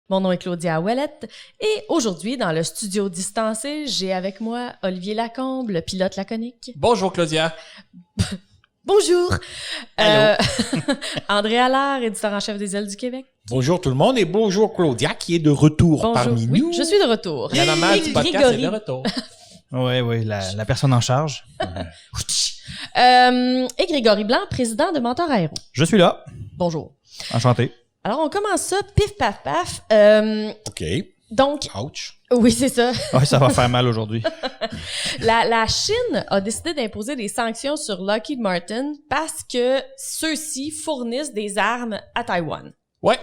Mon nom est Claudia Ouellette et aujourd'hui, dans le studio distancé, j'ai avec moi Olivier Lacombe, le pilote laconique. Bonjour Claudia. Bonjour. Allô. André Allard, éditeur en chef des Ailes du Québec. Bonjour tout le monde et bonjour Claudia qui est de retour Bonjour. parmi Oui, nous. je suis de retour. La maman Et du podcast est Grégory. de retour. Oui, la personne en charge. Et Grégory Blanc, président de Mentor Aéro. Je suis là. Bonjour. Enchanté. Alors, on commence ça, pif, paf, paf. OK. Donc, Ouch. oui, c'est ça. Ouais, ça va faire mal aujourd'hui. La Chine a décidé d'imposer des sanctions sur Lockheed Martin parce que ceux-ci fournissent des armes à Taïwan. Ouais.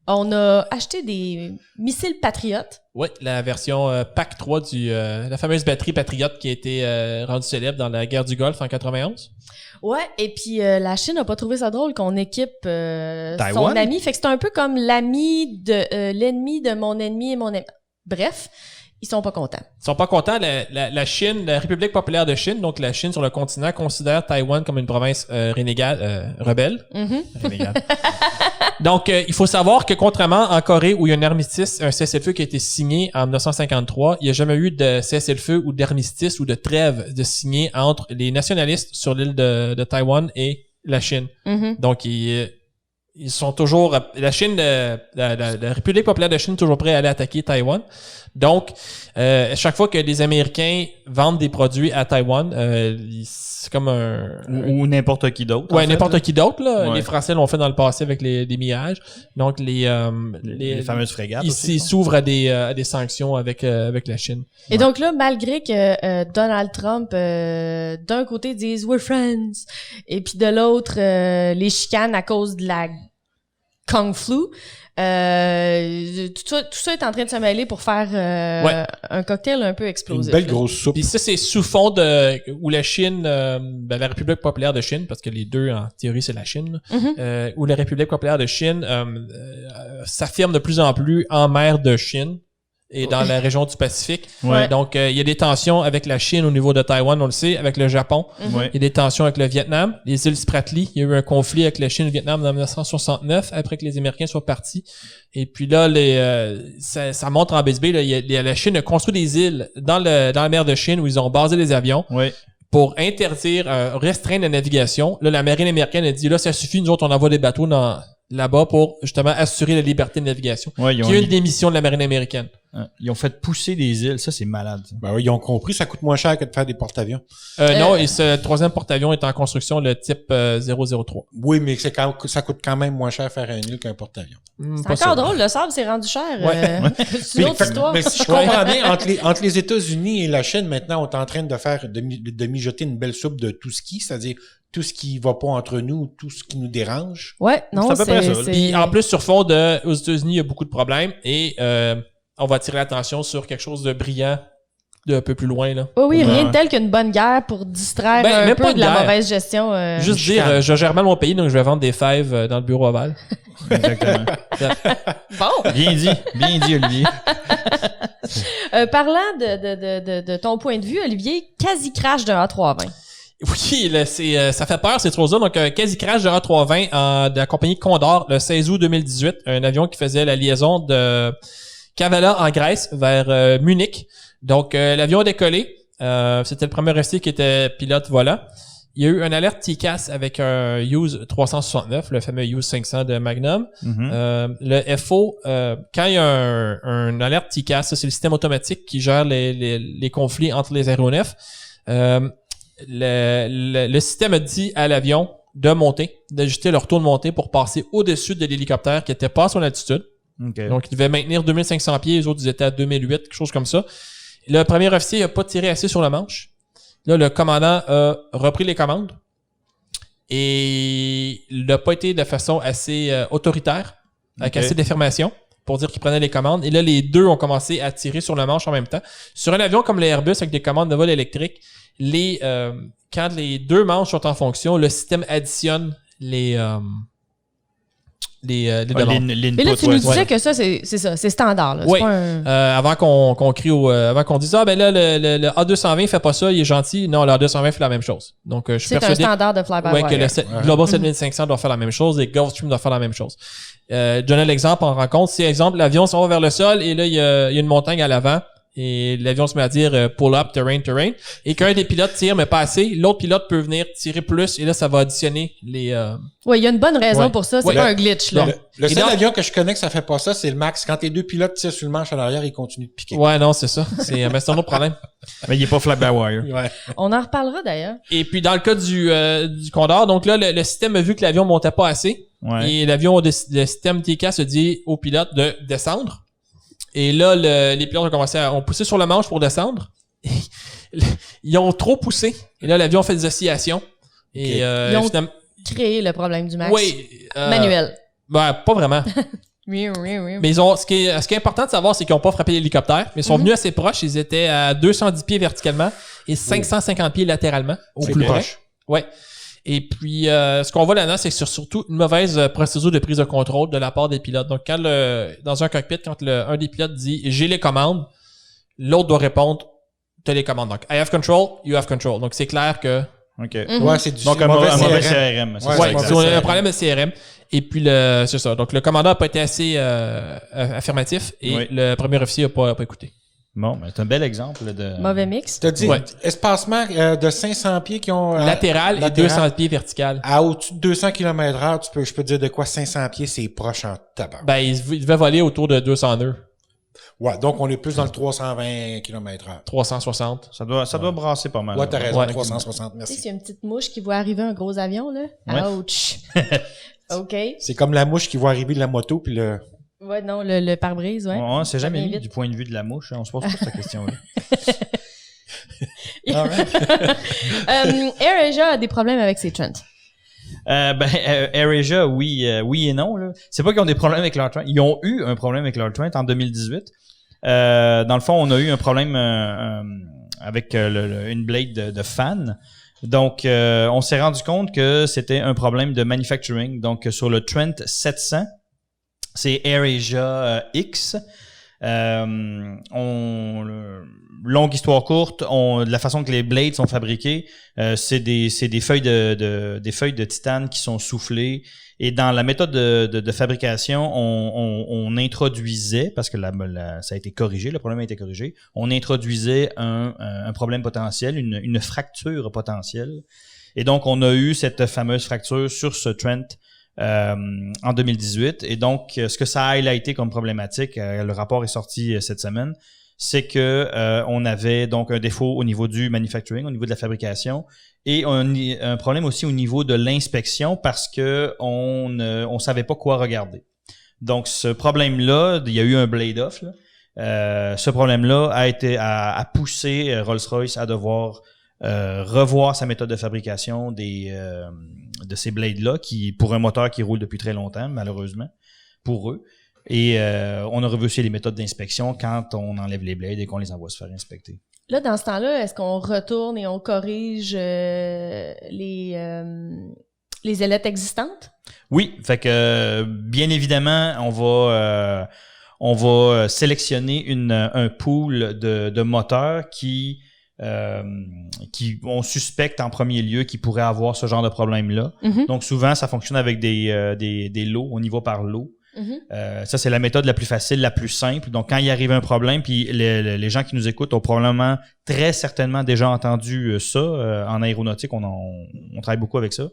On a acheté des missiles Patriot. Ouais, la version PAC 3 la fameuse batterie Patriot qui a été rendue célèbre dans la guerre du Golfe en 91. Ouais, et puis la Chine n'a pas trouvé ça drôle qu'on équipe son Taïwan? ami. Fait que c'est un peu comme l'ennemi de mon ennemi et mon ami. Bref, ils sont pas contents. Ils sont pas contents. La Chine, la République populaire de Chine, donc la Chine sur le continent, considère Taïwan comme une province renégade, rebelle. Mhm. Renégade. Donc, il faut savoir que contrairement en Corée où il y a un armistice, un cessez-le-feu qui a été signé en 1953, il n'y a jamais eu de cessez-le-feu ou d'armistice ou de trêve de signé entre les nationalistes sur l'île de Taïwan et la Chine. Mhm. Donc, ils sont toujours... La Chine, la République populaire de Chine est toujours prêt à aller attaquer Taïwan. Donc, chaque fois que les Américains vendent des produits à Taïwan, c'est comme Ou n'importe qui d'autre. ouais, en fait, n'importe là. qui d'autre, là. Ouais. Les Français l'ont fait dans le passé avec les millages. Donc, les fameuses frégates. ils aussi, s'ouvrent à des sanctions avec la Chine. Et donc là, malgré que Donald Trump, d'un côté, disent « We're friends », et puis de l'autre, les chicanes à cause de la Kung Flu, tout ça est en train de se mêler pour faire un cocktail un peu Une explosif. belle là. grosse soupe. Puis ça, c'est sous fond où la Chine, la République populaire de Chine, parce que les deux, en théorie, c'est la Chine, Mhm. où la République populaire de Chine s'affirme de plus en plus en mer de Chine et dans la région du Pacifique. Ouais. Donc, il y a des tensions avec la Chine au niveau de Taïwan, on le sait, avec le Japon. Ouais. Il y a des tensions avec le Vietnam. Les îles Spratly, il y a eu un conflit avec la Chine et le Vietnam en 1969, après que les Américains soient partis. Et puis là, ça monte en BSB. Là, la Chine a construit des îles dans la mer de Chine où ils ont basé des avions Ouais. pour interdire, restreindre la navigation. Là, la marine américaine a dit, là, ça suffit, nous autres, on envoie des bateaux là-bas pour justement assurer la liberté de navigation. Ouais, Qui est une des missions de la marine américaine. Ils ont fait pousser des îles. Ça, c'est malade. Ça. Ben oui, ils ont compris, ça coûte moins cher que de faire des porte-avions. Non, et ce troisième porte-avions est en construction, le type 003. Oui, mais ça coûte quand même moins cher faire un île qu'un porte-avions. C'est Pas encore sûr. drôle, le sable s'est rendu cher. Ouais. C'est une autre histoire. Mais si je comprends bien, entre les États-Unis et la Chine, maintenant, on est en train de faire de mijoter une belle soupe de tout ce c'est-à-dire tout ce qui va pas entre nous, tout ce qui nous dérange. Ouais, non, C'est à peu près ça, là. Puis en plus, sur fond aux États-Unis, il y a beaucoup de problèmes et on va attirer l'attention sur quelque chose de brillant d'un peu plus loin, là. Oui, oui, rien de Ouais. tel qu'une bonne guerre pour distraire Ben, un même peu pas de la une guerre. mauvaise gestion. Juste dire, je gère mal mon pays, donc je vais vendre des fèves dans le bureau ovale. Exactement. Bon, Bien dit, Olivier. parlant de ton point de vue, Olivier, quasi crash d'un A320. Oui, là, ça fait peur, ces choses-là. Donc, quasi crash de A320 de la compagnie Condor le 16 août 2018. Un avion qui faisait la liaison de Kavala en Grèce vers Munich. Donc, l'avion a décollé. C'était le premier officier qui était pilote volant. Il y a eu une alerte TCAS avec un Hughes 369, le fameux Hughes 500 de Magnum. Mhm. Le FO, quand il y a un alerte TCAS, ça, c'est le système automatique qui gère les conflits entre les aéronefs. Le système a dit à l'avion de monter, d'ajuster leur taux de montée pour passer au-dessus de l'hélicoptère qui était pas à son altitude. OK. Donc, il devait maintenir 2500 pieds, les autres, ils étaient à 2008, quelque chose comme ça. Le premier officier n'a pas tiré assez sur la manche. Là, le commandant a repris les commandes et il n'a pas été de façon assez autoritaire, avec Ok. assez d'affirmation pour dire qu'il prenait les commandes. Et là, les deux ont commencé à tirer sur la manche en même temps. Sur un avion comme l'Airbus avec des commandes de vol électrique, quand les deux manches sont en fonction, le système additionne les demandes. Mais là, tu nous disais que ça, c'est ça, c'est standard. Là. C'est Oui. pas un... Avant qu'on crie avant qu'on dise ben là le A220 fait pas ça, il est gentil. Non, le A220 fait la même chose. Donc je suis C'est un persuadé standard de fly-by-wire. que le Global 7500 doit faire la même chose et Gulfstream doit faire la même chose. Donnez l'exemple en rencontre. Si exemple l'avion s'en va vers le sol et là il y a une montagne à l'avant. Et l'avion se met à dire pull up, terrain. Et qu'un des pilotes tire, mais pas assez, l'autre pilote peut venir tirer plus et là, ça va additionner les... Oui, il y a une bonne raison Ouais. pour ça. C'est Ouais. pas un glitch, là. Le Et seul donc- avion que je connais que ça fait pas ça, c'est le Max. Quand les deux pilotes tirent sur le manche à l'arrière, ils continuent de piquer. Ouais, non, c'est ça. Mais c'est un autre problème. Mais il est pas fly-by-wire. Ouais. On en reparlera d'ailleurs. Et puis, dans le cas du Condor, donc là, le système a vu que l'avion montait pas assez. Ouais. Et le système TK se dit au pilote de descendre. Et là, les pilotes ont poussé sur le manche pour descendre. Ils ont trop poussé. Et là, l'avion fait des oscillations. Et Ils ont finalement, créé le problème du Max. oui, Manuel. Ben, pas vraiment. Oui. Mais ce qui est important de savoir, c'est qu'ils n'ont pas frappé l'hélicoptère, mais ils sont venus assez proches. Ils étaient à 210 pieds verticalement et 550 pieds latéralement. Au C'est plus près. proche. Ouais. Et puis, ce qu'on voit là-dedans, c'est surtout une mauvaise procédure de prise de contrôle de la part des pilotes. Donc, dans un cockpit, quand un des pilotes dit « j'ai les commandes », l'autre doit répondre « t'as les commandes ». Donc, « I have control, you have control ». Donc, c'est clair que... OK. Ouais, c'est du Donc, un mauvais mauvais CRM. CRM. Ouais, Ouais, c'est c'est mauvais un problème de CRM. Et puis, c'est ça. Donc, le commandant n'a pas été assez affirmatif et Oui. le premier officier n'a pas écouté. Bon, mais c'est un bel exemple de... Mauvais mix. T'as dit Ouais. espacement de 500 pieds qui ont... Latéral et 200 pieds vertical. À au-dessus de 200 km/h, je peux te dire de quoi 500 pieds, c'est proche en tabac. Ben, il devait voler autour de 200 nœuds. Ouais, donc on est plus dans le 320 km/h. 360. Ça doit brasser pas mal. Ouais, t'as raison, Ouais. 360, Tu sais, merci. s'il y a une petite mouche qui voit arriver un gros avion, là. Ouais. Ouch. OK. C'est comme la mouche qui voit arriver de la moto, puis le... Ouais, non, le pare-brise, ouais. On s'est jamais vient mis vite. du point de vue de la mouche. Hein. On se pose pas cette question-là. AirAsia a des problèmes avec ses Trent. AirAsia, oui et non. Là. C'est pas qu'ils ont des problèmes avec leur Trent. Ils ont eu un problème avec leur Trent en 2018. Dans le fond, on a eu un problème avec une blade de fan. Donc, on s'est rendu compte que c'était un problème de manufacturing. Donc, sur le Trent 700, c'est AirAsia X. Longue histoire courte, de la façon que les blades sont fabriqués, c'est des feuilles des feuilles de titane qui sont soufflées. Et dans la méthode de fabrication, on introduisait, parce que ça a été corrigé, le problème a été corrigé, on introduisait un problème potentiel, une fracture potentielle. Et donc, on a eu cette fameuse fracture sur ce Trent en 2018. Et donc, ce que ça a highlighté comme problématique, le rapport est sorti cette semaine, c'est que on avait donc un défaut au niveau du manufacturing, au niveau de la fabrication, et un problème aussi au niveau de l'inspection parce que on savait pas quoi regarder. Donc, ce problème-là, il y a eu un blade-off. Ce problème-là a poussé Rolls-Royce à devoir revoir sa méthode de fabrication de ces blades-là, qui pour un moteur qui roule depuis très longtemps, malheureusement, pour eux. Et on a revu aussi les méthodes d'inspection quand on enlève les blades et qu'on les envoie se faire inspecter. Là, dans ce temps-là, est-ce qu'on retourne et on corrige les ailettes existantes? Oui, fait que bien évidemment, on va sélectionner un pool de moteurs qui on suspecte en premier lieu qui pourraient avoir ce genre de problème-là. Mm-hmm. Donc souvent, ça fonctionne avec des lots, on y va par lot. Mm-hmm. Ça, c'est la méthode la plus facile, la plus simple. Donc, quand il arrive un problème, puis les gens qui nous écoutent ont probablement, très certainement déjà entendu ça. En aéronautique, on travaille beaucoup avec ça.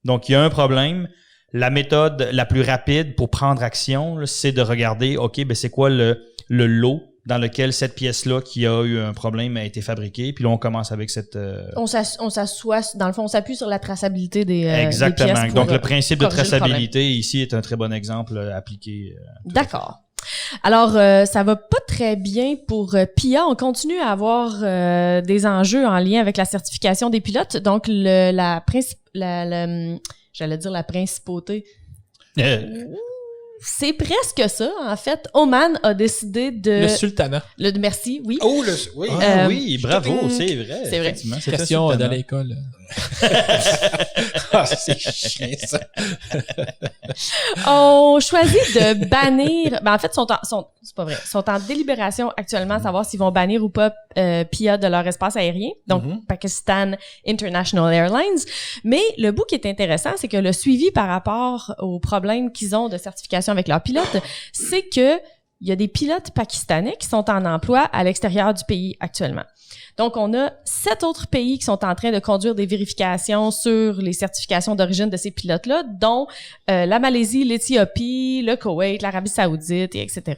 Donc, il y a un problème. La méthode la plus rapide pour prendre action, là, c'est de regarder, OK, ben c'est quoi le lot dans lequel cette pièce-là qui a eu un problème a été fabriquée. Puis là, on commence avec cette... On s'assoit, dans le fond, on s'appuie sur la traçabilité des Exactement. des pièces pour, Donc, le principe de corriger le problème. traçabilité ici est un très bon exemple appliqué. D'accord. Alors, ça va pas très bien pour PIA. On continue à avoir des enjeux en lien avec la certification des pilotes. Donc, j'allais dire la principauté. C'est presque ça, en fait. Oman a décidé de... Le sultanat. Merci, oui. Oh, oui. Oui, bravo, c'est vrai. c'est vrai. Effectivement, c'est Question un de sultanat. l'école. Ah, c'est chiant, ça. On choisit de bannir. Ben en fait, c'est pas vrai. Sont en délibération actuellement à savoir s'ils vont bannir ou pas PIA de leur espace aérien, donc Pakistan International Airlines. Mais le bout qui est intéressant, c'est que le suivi par rapport aux problèmes qu'ils ont de certification avec leurs pilotes, c'est que il y a des pilotes pakistanais qui sont en emploi à l'extérieur du pays actuellement. Donc, on a 7 autres pays qui sont en train de conduire des vérifications sur les certifications d'origine de ces pilotes-là, dont la Malaisie, l'Éthiopie, le Koweït, l'Arabie Saoudite, et etc.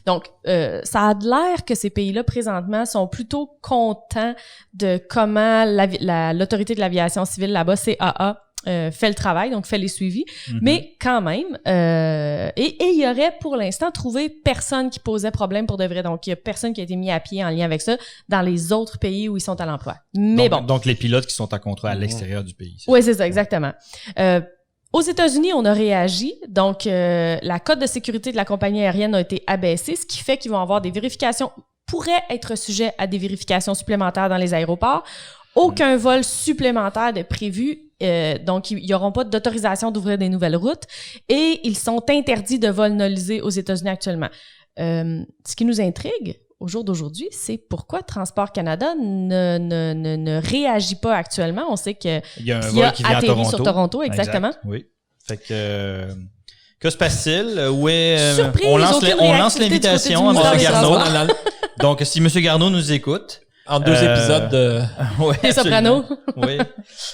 Donc, ça a de l'air que ces pays-là, présentement, sont plutôt contents de comment l'autorité de l'aviation civile là-bas, CAA, fait le travail, donc fait les suivis, mais quand même, et il y aurait pour l'instant trouvé personne qui posait problème pour de vrai, donc il y a personne qui a été mis à pied en lien avec ça dans les autres pays où ils sont à l'emploi. Mais donc les pilotes qui sont à contrat à l'extérieur du pays. Oui, c'est ça, exactement. Aux États-Unis, on a réagi, donc la cote de sécurité de la compagnie aérienne a été abaissée, ce qui fait qu'ils vont avoir des vérifications, pourraient être sujets à des vérifications supplémentaires dans les aéroports. Aucun vol supplémentaire de prévu, donc ils n'auront pas d'autorisation d'ouvrir des nouvelles routes et ils sont interdits de vol nolisé aux États-Unis actuellement. Ce qui nous intrigue au jour d'aujourd'hui, c'est pourquoi Transport Canada ne réagit pas actuellement. On sait que il y a un vol qui vient à Toronto. Sur Toronto, exactement. Exact, oui. Fait que se passe-t-il? Surprise, on lance l'invitation à M. Garneau. Donc, si M. Garneau nous écoute, en 2 épisodes de Les Sopranos. Oui.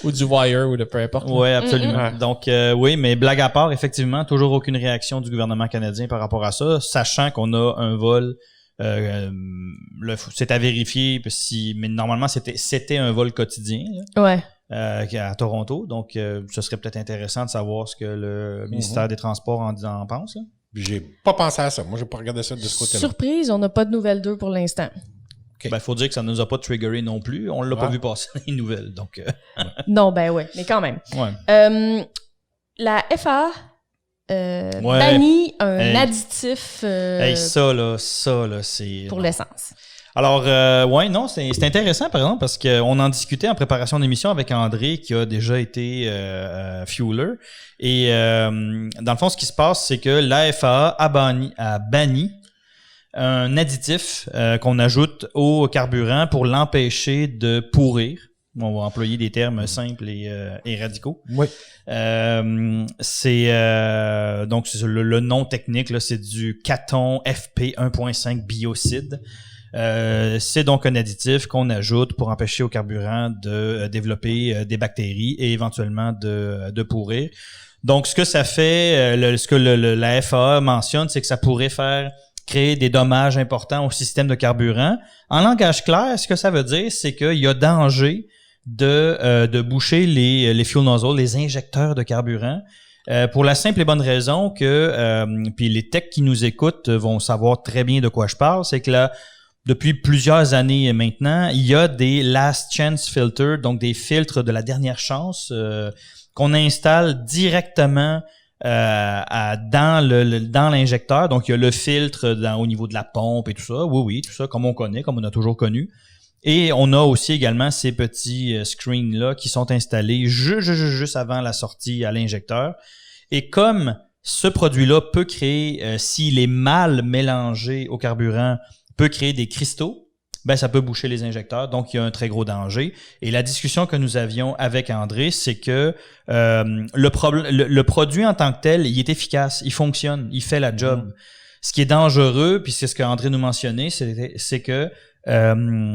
ou du Wire ou de peu importe. Oui, absolument. Donc oui, mais blague à part, effectivement, toujours aucune réaction du gouvernement canadien par rapport à ça, sachant qu'on a un vol c'est à vérifier mais normalement c'était un vol quotidien. Là. Ouais. À Toronto, donc ce serait peut-être intéressant de savoir ce que le ministère des Transports en pense. Là. J'ai pas pensé à ça. Moi, j'ai pas regardé ça de ce côté-là. Surprise, on n'a pas de nouvelles d'eux pour l'instant. Okay. Ben, faut dire que ça nous a pas triggeré non plus. On l'a pas vu passer les nouvelles, donc. Non, ben ouais, mais quand même. Ouais. La FAA bannit un additif ça là, c'est pour l'essence. Alors, c'est intéressant, par exemple, parce qu'on en discutait en préparation d'émission avec André, qui a déjà été fueler. Et dans le fond, ce qui se passe, c'est que la FAA a banni un additif qu'on ajoute au carburant pour l'empêcher de pourrir. On va employer des termes simples et radicaux. Oui. Donc, c'est le nom technique, là, c'est du Caton FP 1.5 biocide. C'est donc un additif qu'on ajoute pour empêcher au carburant de développer des bactéries et éventuellement de pourrir. Donc, ce que ça fait, ce que la FAA mentionne, c'est que ça pourrait créer des dommages importants au système de carburant. En langage clair, ce que ça veut dire, c'est qu'il y a danger de boucher les fuel nozzles, les injecteurs de carburant, pour la simple et bonne raison que, puis les techs qui nous écoutent vont savoir très bien de quoi je parle, c'est que là, depuis plusieurs années maintenant, il y a des last chance filters, donc des filtres de la dernière chance qu'on installe directement dans l'injecteur. Donc, il y a le filtre au niveau de la pompe et tout ça. Oui, tout ça comme on connaît, comme on a toujours connu. Et on a aussi également ces petits screens-là qui sont installés juste avant la sortie à l'injecteur. Et comme ce produit-là peut créer, s'il est mal mélangé au carburant, peut créer des cristaux, ben ça peut boucher les injecteurs, donc il y a un très gros danger. Et la discussion que nous avions avec André, c'est que le produit en tant que tel, il est efficace, il fonctionne, il fait la job. Ce qui est dangereux, puis c'est ce qu'André nous mentionnait, c'est que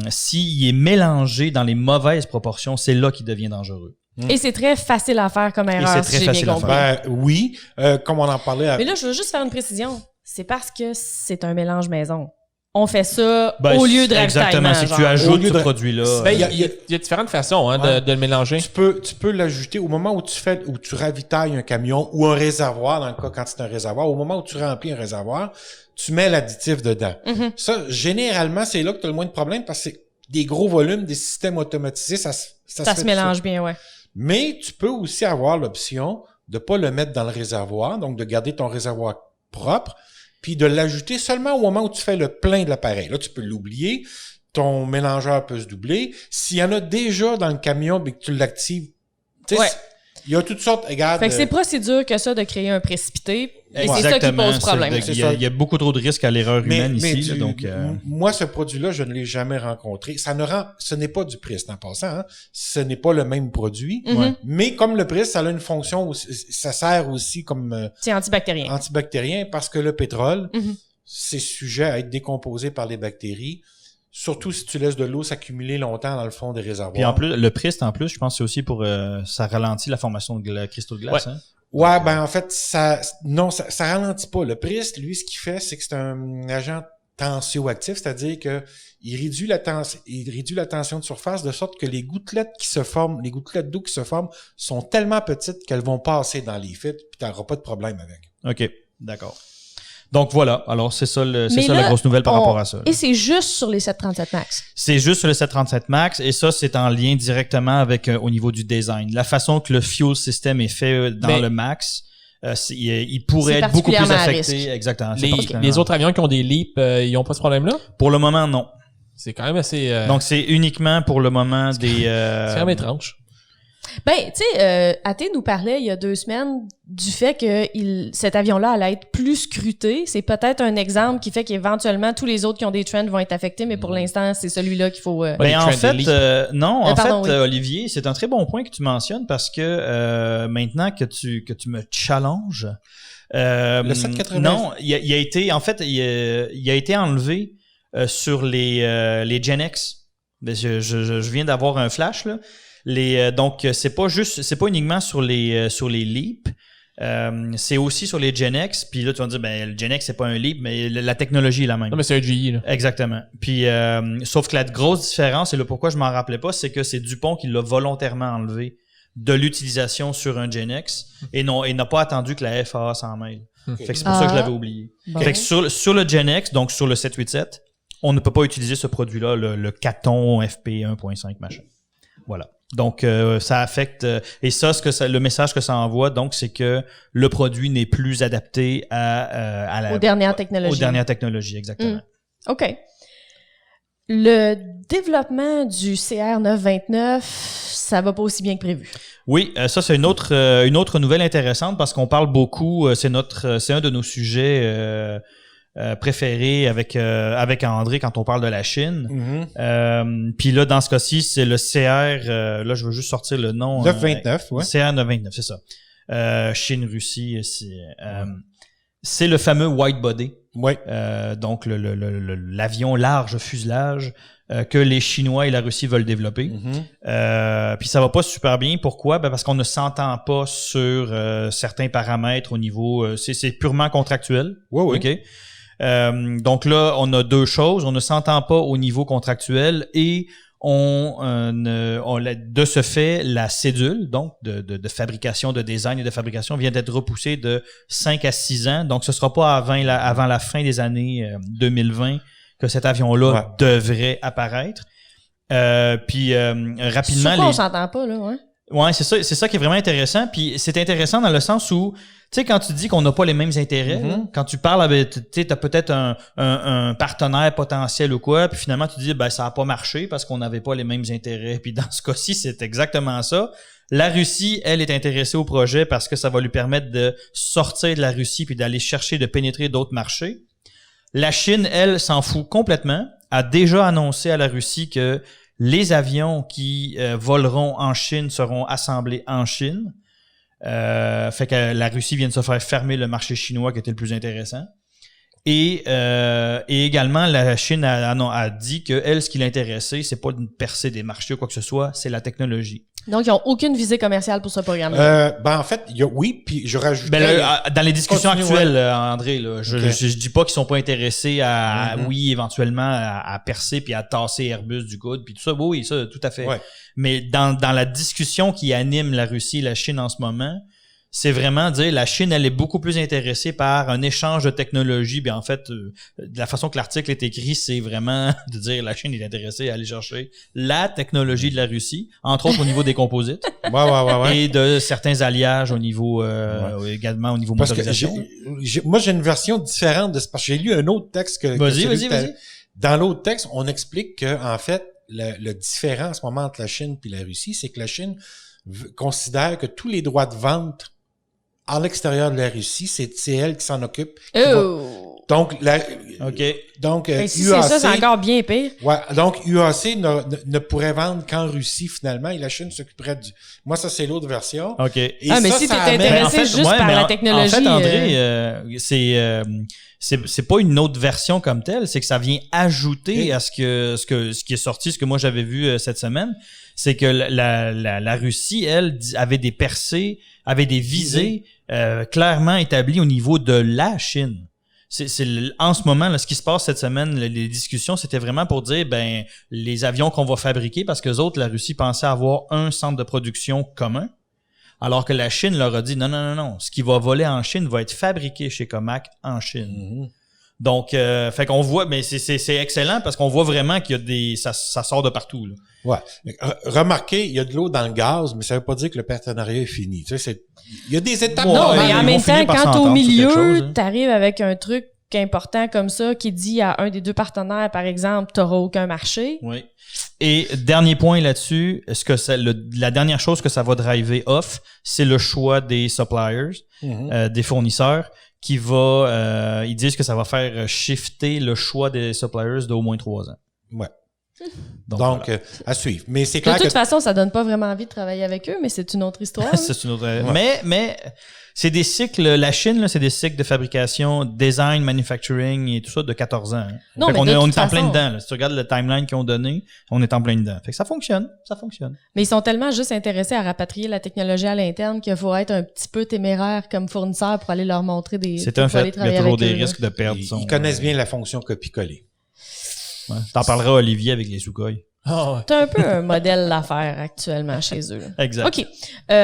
s'il est mélangé dans les mauvaises proportions, c'est là qu'il devient dangereux. Et c'est très facile à faire comme erreur, si j'ai bien compris. Oui, comme on en parlait. Mais là, je veux juste faire une précision. C'est parce que c'est un mélange maison. On fait ça au lieu de ravitaillement. Exactement, c'est que tu ajoutes ce produit-là. Il y a différentes façons de le mélanger. Tu peux l'ajouter au moment où tu ravitailles un camion ou un réservoir, dans le cas quand c'est un réservoir, au moment où tu remplis un réservoir, tu mets l'additif dedans. Ça, généralement, c'est là que tu as le moins de problèmes parce que c'est des gros volumes, des systèmes automatisés, ça se mélange bien, ouais. Mais tu peux aussi avoir l'option de pas le mettre dans le réservoir, donc de garder ton réservoir propre, puis de l'ajouter seulement au moment où tu fais le plein de l'appareil. Là, tu peux l'oublier. ton mélangeur peut se doubler. S'il y en a déjà dans le camion et que tu l'actives, tu sais, Ouais. il y a toutes sortes, regarde. Fait que c'est procédure que ça de créer un précipité. Et c'est ça qui Exactement, pose problème. C'est Il ça. y a beaucoup trop de risques à l'erreur humaine ici. Là, donc, moi, ce produit-là, je ne l'ai jamais rencontré. Ce n'est pas du Prist en passant, hein. Ce n'est pas le même produit. Mhm. Mais comme le Prist, ça a une fonction aussi, ça sert aussi comme C'est antibactérien. antibactérien parce que le pétrole, Mhm. c'est sujet à être décomposé par les bactéries. Surtout si tu laisses de l'eau s'accumuler longtemps dans le fond des réservoirs. puis en plus, le Prist, en plus, je pense que c'est aussi pour ça ralentit la formation de cristaux de glace. Hein? Ouais, ben en fait, ça ralentit pas. Le Prist, lui, ce qu'il fait, c'est que c'est un agent tensioactif, c'est-à-dire que il réduit la tension de surface de sorte que les gouttelettes d'eau qui se forment sont tellement petites qu'elles vont passer dans les filtres, puis t'auras pas de problème avec. OK, d'accord. Donc voilà, alors c'est ça, Mais la là, grosse nouvelle par rapport à ça. là. Et c'est juste sur les 737 MAX. C'est juste sur le 737 MAX et ça, c'est en lien directement avec au niveau du design. La façon que le fuel system est fait dans le MAX, il pourrait C'est être beaucoup plus particulièrement à affecté. risque. Exactement. c'est Les particulièrement- autres avions qui ont des LEAP, ils ont pas ce problème-là? Pour le moment, non. C'est quand même assez... Donc, c'est uniquement pour le moment des... c'est quand même étrange. Ben, tu sais, Athé nous parlait il y a 2 semaines du fait que cet avion-là allait être plus scruté. C'est peut-être un exemple qui fait qu'éventuellement, tous les autres qui ont des trends vont être affectés, mais pour l'instant, c'est celui-là qu'il faut... Ouais, Ben, les en trends fait, d'élite. non, en pardon, fait, oui. Olivier, c'est un très bon point que tu mentionnes parce que maintenant que tu me challenges, Le 780. non, il a été, en fait, il a été enlevé sur les Gen X. Ben, je viens d'avoir un flash là. Donc c'est pas uniquement sur les Leap. C'est aussi sur les Gen X. Puis là, tu vas me dire, ben le Gen X, c'est pas un Leap, mais la technologie est la même. Non, mais c'est un GE, là. Exactement. Puis, sauf que la grosse différence, et là pourquoi je m'en rappelais pas, c'est que c'est Dupont qui l'a volontairement enlevé de l'utilisation sur un Gen X et n'a pas attendu que la FAA s'en mêle. Fait que c'est pour ça que je l'avais oublié. Bon. Fait que sur le Gen X, donc sur le 787, on ne peut pas utiliser ce produit-là, le Caton FP 1.5 machin. Voilà. Donc, ça affecte... et ça, le message que ça envoie, donc, c'est que le produit n'est plus adapté aux dernières technologies. Aux dernières technologies, exactement. OK. Le développement du CR929, ça va pas aussi bien que prévu. Oui, ça, c'est une autre nouvelle intéressante parce qu'on parle beaucoup, c'est un de nos sujets préférés avec André quand on parle de la Chine. Mm-hmm. Puis là, dans ce cas-ci, c'est le CR, là, je veux juste sortir le nom. 929, ouais. CR 929, c'est ça. Chine-Russie, c'est le fameux wide body. Ouais. Donc, l'avion large fuselage que les Chinois et la Russie veulent développer. Mm-hmm. Puis ça va pas super bien. Pourquoi? Ben parce qu'on ne s'entend pas sur certains paramètres au niveau... c'est purement contractuel. Oui. OK? Donc là, on a deux choses. On ne s'entend pas au niveau contractuel et de ce fait, la cédule, donc de fabrication, de design et de fabrication, vient d'être repoussée de 5 à 6 ans. Donc, ce sera pas avant la fin des années 2020 que cet avion-là devrait apparaître. Puis rapidement... Sur quoi on s'entend pas, là, ouais? Ouais, c'est ça qui est vraiment intéressant. Puis c'est intéressant dans le sens où, tu sais, quand tu dis qu'on n'a pas les mêmes intérêts, là, quand tu parles avec, tu sais, t'as peut-être un partenaire potentiel ou quoi, puis finalement tu dis, ben ça a pas marché parce qu'on n'avait pas les mêmes intérêts. Puis dans ce cas-ci, c'est exactement ça. La Russie, elle, est intéressée au projet parce que ça va lui permettre de sortir de la Russie puis d'aller chercher, de pénétrer d'autres marchés. La Chine, elle, s'en fout complètement, a déjà annoncé à la Russie que les avions qui voleront en Chine seront assemblés en Chine. Fait que la Russie vient de se faire fermer le marché chinois qui était le plus intéressant. Et également, la Chine a dit que elle, ce qui l'intéressait, c'est pas de percer des marchés ou quoi que ce soit, c'est la technologie. Donc, ils n'ont aucune visée commerciale pour ce programme-là. Ben en fait, puis je rajoute. Dans les discussions Continue, actuelles, André, là, je dis pas qu'ils sont pas intéressés à oui, éventuellement, à percer puis à tasser Airbus du coude puis tout ça. Oui, ça, tout à fait. Ouais. Mais dans la discussion qui anime la Russie et la Chine en ce moment, c'est vraiment dire la Chine, elle est beaucoup plus intéressée par un échange de technologie. Bien, en fait, de la façon que l'article est écrit, c'est vraiment de dire la Chine est intéressée à aller chercher la technologie de la Russie, entre autres au niveau des composites Ouais. et de certains alliages au niveau également au niveau Parce que motorisation. moi, j'ai une version différente de ce, parce que j'ai lu un autre texte que Vas-y. Dans l'autre texte, on explique que en fait, le différent en ce moment entre la Chine et la Russie, c'est que la Chine considère que tous les droits de vente à l'extérieur de la Russie, c'est elle qui s'en occupe. Donc, si c'est ça, c'est encore bien pire. Ouais, donc UAC ne pourrait vendre qu'en Russie finalement, et la Chine s'occuperait du. Moi, ça c'est l'autre version. OK. Et mais ça, si t'es ça amène- intéressé juste par la technologie. En fait, André, c'est pas une autre version comme telle, c'est que ça vient ajouter à ce qui est sorti, ce que moi j'avais vu cette semaine, c'est que la Russie, elle, avait des percées, avait des visées clairement établies au niveau de la Chine. En ce moment, là, ce qui se passe cette semaine, les discussions, c'était vraiment pour dire, ben, les avions qu'on va fabriquer, parce que les autres, la Russie pensait avoir un centre de production commun, alors que la Chine leur a dit, non, ce qui va voler en Chine va être fabriqué chez Comac en Chine. Donc, fait qu'on voit, mais c'est excellent parce qu'on voit vraiment qu'il y a ça sort de partout, là. Ouais. Remarquez, il y a de l'eau dans le gaz, mais ça veut pas dire que le partenariat est fini. Tu sais, il y a des étapes. Non, mais en même temps, quand au milieu, hein. t'arrives avec un truc important comme ça qui dit à un des deux partenaires, par exemple, t'auras aucun marché. Oui. Et dernier point là-dessus, la dernière chose que ça va driver off, c'est le choix des suppliers, des fournisseurs, qui va, ils disent que ça va faire shifter le choix des suppliers d'au moins 3 ans. Ouais. Donc voilà. à suivre. Mais c'est clair de toute façon, ça donne pas vraiment envie de travailler avec eux, mais c'est une autre histoire. C'est une autre. Mais c'est des cycles. La Chine, là, c'est des cycles de fabrication, design, manufacturing et tout ça de 14 ans. Hein. Non, fait mais on est en façon, plein dedans. Là. Si tu regardes le timeline qu'ils ont donné, on est en plein dedans. Fait que ça fonctionne. Mais ils sont tellement juste intéressés à rapatrier la technologie à l'interne qu'il faut être un petit peu téméraire comme fournisseur pour aller leur montrer des. C'est un fait. Il y a toujours des risques de perdre. Ils connaissent bien la fonction copie-coller. Ouais. T'en parleras à Olivier avec les Sukhoi. Oh, ouais. T'as un peu un modèle d'affaires actuellement chez eux. Là. Exact. OK.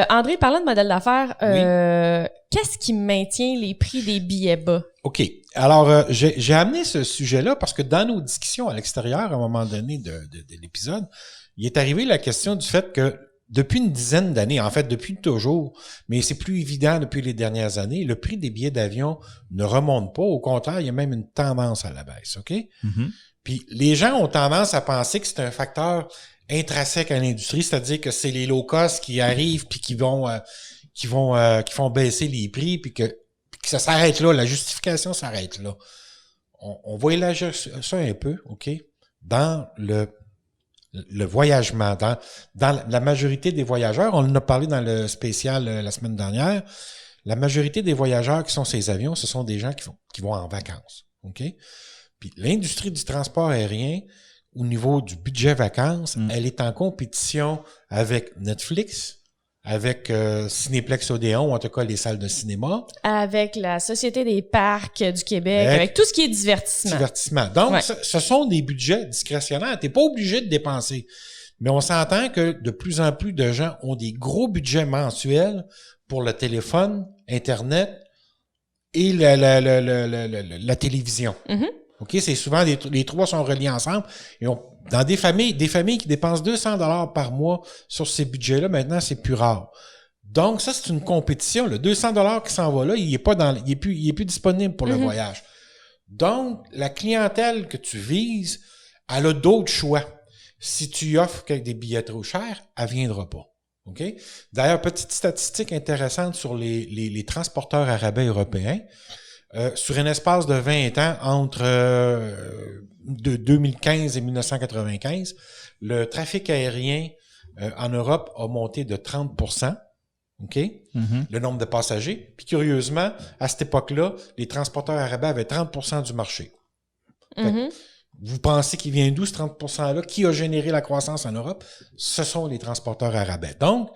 André, parlant de modèle d'affaires, qu'est-ce qui maintient les prix des billets bas? OK. Alors, j'ai amené ce sujet-là parce que dans nos discussions à l'extérieur, à un moment donné de l'épisode, il est arrivé la question du fait que depuis une dizaine d'années, en fait, depuis toujours, mais c'est plus évident depuis les dernières années, le prix des billets d'avion ne remonte pas. Au contraire, il y a même une tendance à la baisse, OK? Mm-hmm. Puis les gens ont tendance à penser que c'est un facteur intrinsèque à l'industrie, c'est-à-dire que c'est les low cost qui arrivent puis qui font baisser les prix puis que ça s'arrête là, la justification s'arrête là. On va élargir ça un peu, OK? Dans le voyagement, dans la majorité des voyageurs, on en a parlé dans le spécial la semaine dernière, la majorité des voyageurs qui sont sur ces avions, ce sont des gens qui vont en vacances, OK? Puis l'industrie du transport aérien, au niveau du budget vacances, elle est en compétition avec Netflix, avec Cinéplex Odéon, ou en tout cas les salles de cinéma. Avec la Société des parcs du Québec, avec tout ce qui est divertissement. Donc, ce sont des budgets discrétionnaires. T'es pas obligé de dépenser. Mais on s'entend que de plus en plus de gens ont des gros budgets mensuels pour le téléphone, Internet et la télévision. OK, c'est souvent les trois sont reliés ensemble et dans des familles qui dépensent 200$ par mois sur ces budgets-là, maintenant c'est plus rare. Donc ça c'est une compétition, le 200$ qui s'en va là, il est plus disponible pour le voyage. Donc la clientèle que tu vises, elle a d'autres choix. Si tu offres des billets trop chers, elle viendra pas. OK? D'ailleurs, petite statistique intéressante sur les transporteurs à rabais européens. Sur un espace de 20 ans, entre de 2015 et 1995, le trafic aérien en Europe a monté de 30%. OK? Le nombre de passagers. Puis curieusement, à cette époque-là, les transporteurs à rabais avaient 30% du marché. Vous pensez qu'il vient d'où ce 30%-là? Qui a généré la croissance en Europe? Ce sont les transporteurs à rabais. Donc,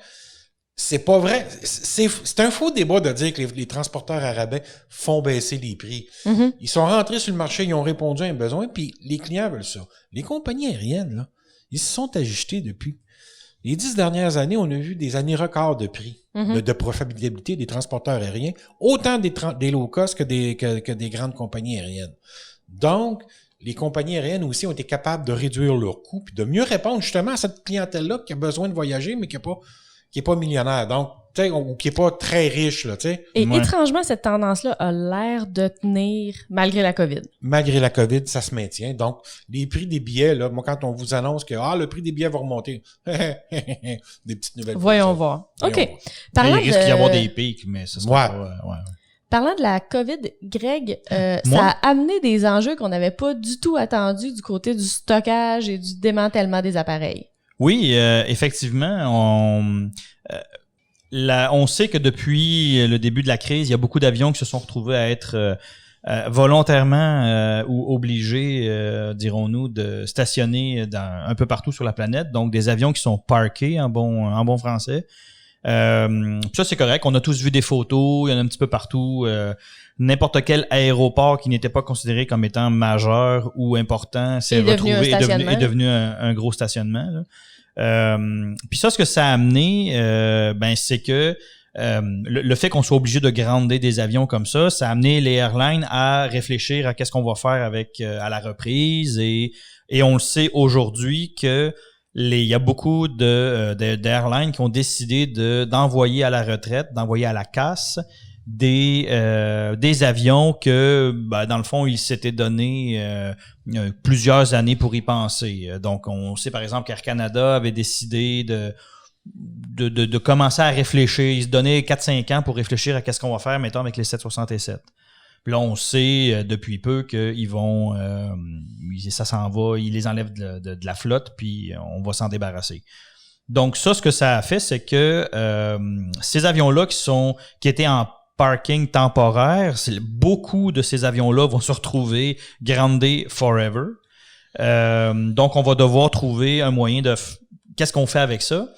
c'est pas vrai. C'est un faux débat de dire que les transporteurs à rabais font baisser les prix. Ils sont rentrés sur le marché, ils ont répondu à un besoin, puis les clients veulent ça. Les compagnies aériennes, là, ils se sont ajustés depuis. Les 10 dernières années, on a vu des années records de prix, de profitabilité des transporteurs aériens, autant des low cost que des grandes compagnies aériennes. Donc, les compagnies aériennes aussi ont été capables de réduire leurs coûts puis de mieux répondre justement à cette clientèle-là qui a besoin de voyager, mais qui qui est pas millionnaire. Donc, tu sais, ou qui est pas très riche, là, tu sais. Et étrangement, cette tendance-là a l'air de tenir malgré la COVID. Malgré la COVID, ça se maintient. Donc, les prix des billets, là, moi, quand on vous annonce que, le prix des billets va remonter, des petites nouvelles. Voyons voir. OK. Il risque d'y avoir des pics, mais ça sera pas... Parlant de la COVID, Greg, ça a amené des enjeux qu'on n'avait pas du tout attendus du côté du stockage et du démantèlement des appareils. Oui, effectivement, on sait que depuis le début de la crise, il y a beaucoup d'avions qui se sont retrouvés à être volontairement ou obligés, dirons-nous, de stationner un peu partout sur la planète. Donc, des avions qui sont parkés en bon français. Ça, c'est correct. On a tous vu des photos. Il y en a un petit peu partout. N'importe quel aéroport qui n'était pas considéré comme étant majeur ou important est devenu un gros stationnement, là. Puis ça, ce que ça a amené, c'est que le fait qu'on soit obligé de grander des avions comme ça a amené les airlines à réfléchir à qu'est-ce qu'on va faire avec à la reprise et on le sait aujourd'hui que il y a beaucoup d'airlines qui ont décidé d'envoyer à la retraite, d'envoyer à la casse des avions que, dans le fond, ils s'étaient donné plusieurs années pour y penser. Donc, on sait par exemple qu'Air Canada avait décidé de commencer à réfléchir. Ils se donnaient 4-5 ans pour réfléchir à qu'est-ce qu'on va faire, mettons, avec les 767. Puis là, on sait depuis peu qu'ils vont, ça s'en va, ils les enlèvent de la flotte, puis on va s'en débarrasser. Donc ça, ce que ça a fait, c'est que ces avions-là qui étaient en parking temporaire, beaucoup de ces avions-là vont se retrouver grounded forever. Donc on va devoir trouver un moyen qu'est-ce qu'on fait avec ça.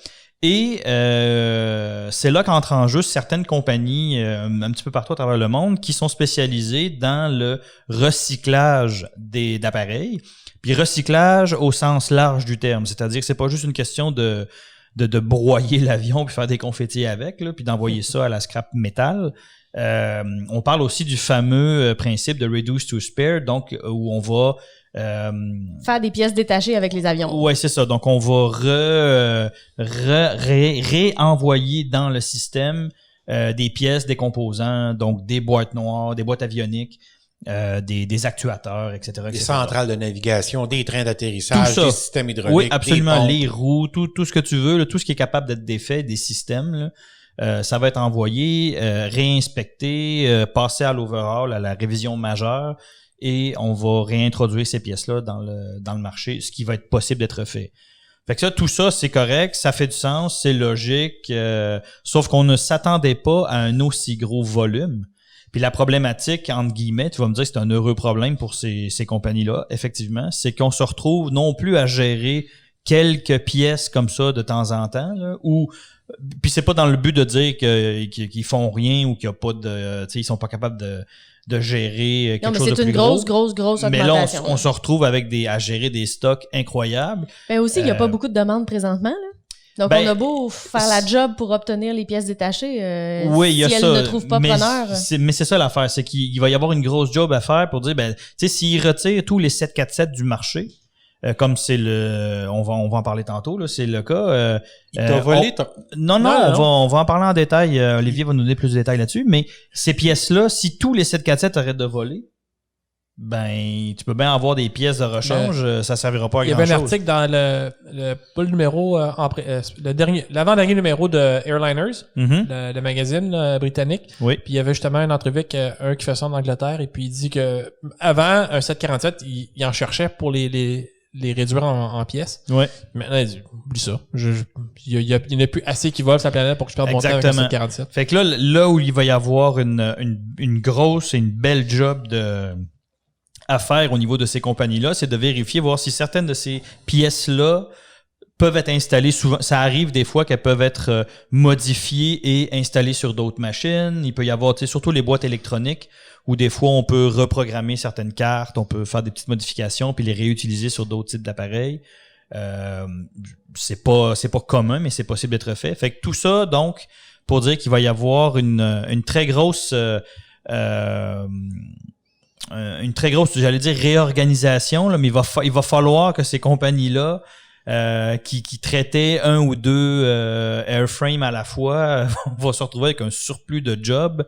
Et c'est là qu'entrent en jeu certaines compagnies un petit peu partout à travers le monde qui sont spécialisées dans le recyclage d'appareils. Puis recyclage au sens large du terme, c'est-à-dire que c'est pas juste une question de broyer l'avion puis faire des confettis avec, là, puis d'envoyer ça à la scrap métal. On parle aussi du fameux principe de reduce to spare, donc où on va faire des pièces détachées avec les avions. Ouais, c'est ça. Donc on va réenvoyer dans le système des pièces, des composants, donc des boîtes noires, des boîtes avioniques, des actuateurs, etc. Des centrales de navigation, des trains d'atterrissage, des systèmes hydrauliques. Oui, absolument. Les roues, tout ce que tu veux, là, tout ce qui est capable d'être défait, des systèmes, là, ça va être envoyé, réinspecté, passé à l'overhaul, à la révision majeure, et on va réintroduire ces pièces-là dans le marché, ce qui va être possible d'être fait. Fait que ça, tout ça, c'est correct, ça fait du sens, c'est logique, sauf qu'on ne s'attendait pas à un aussi gros volume. Puis la problématique, entre guillemets, tu vas me dire que c'est un heureux problème pour ces compagnies-là, effectivement, c'est qu'on se retrouve non plus à gérer quelques pièces comme ça de temps en temps, là, puis c'est pas dans le but de dire qu'ils font rien ou qu'il y a pas de, tu sais, ils sont pas capables de gérer quelque chose de plus gros. Non, mais c'est une grosse augmentation. Mais là, on se retrouve à gérer des stocks incroyables. Ben aussi, il y a pas beaucoup de demandes présentement, là. Donc, on a beau faire la job pour obtenir les pièces détachées, oui, si elles ne trouvent pas preneur. Mais c'est ça l'affaire, c'est qu'il va y avoir une grosse job à faire pour dire, tu sais, s'ils retirent tous les 747 du marché, comme c'est on va en parler tantôt, là, c'est le cas. Il t'a volé Non, on va en parler en détail. Olivier va nous donner plus de détails là-dessus, mais ces pièces-là, si tous les 747 arrêtent de voler, tu peux bien avoir des pièces de rechange, ça servira pas à grand-chose. Il y avait un article dans le numéro, l'avant-dernier numéro de Airliners, le magazine britannique. Oui. Puis il y avait justement une entrevue avec un qui fait ça en Angleterre, et puis il dit que avant un 747, il en cherchait pour les réduire en pièces. Ouais. Maintenant, il dit, oublie ça. Il y en a plus assez qui volent sur la planète pour que je perde mon temps avec un 747. Fait que là où il va y avoir une grosse et une belle job à faire au niveau de ces compagnies-là, c'est de vérifier, voir si certaines de ces pièces-là peuvent être installées. Souvent, ça arrive des fois qu'elles peuvent être modifiées et installées sur d'autres machines. Il peut y avoir, surtout les boîtes électroniques, où des fois on peut reprogrammer certaines cartes, on peut faire des petites modifications puis les réutiliser sur d'autres types d'appareils. C'est pas commun, mais c'est possible d'être fait. Fait que tout ça, donc, pour dire qu'il va y avoir une très grosse j'allais dire réorganisation, là, mais il va falloir que ces compagnies-là qui traitaient un ou deux airframes à la fois va se retrouver avec un surplus de jobs.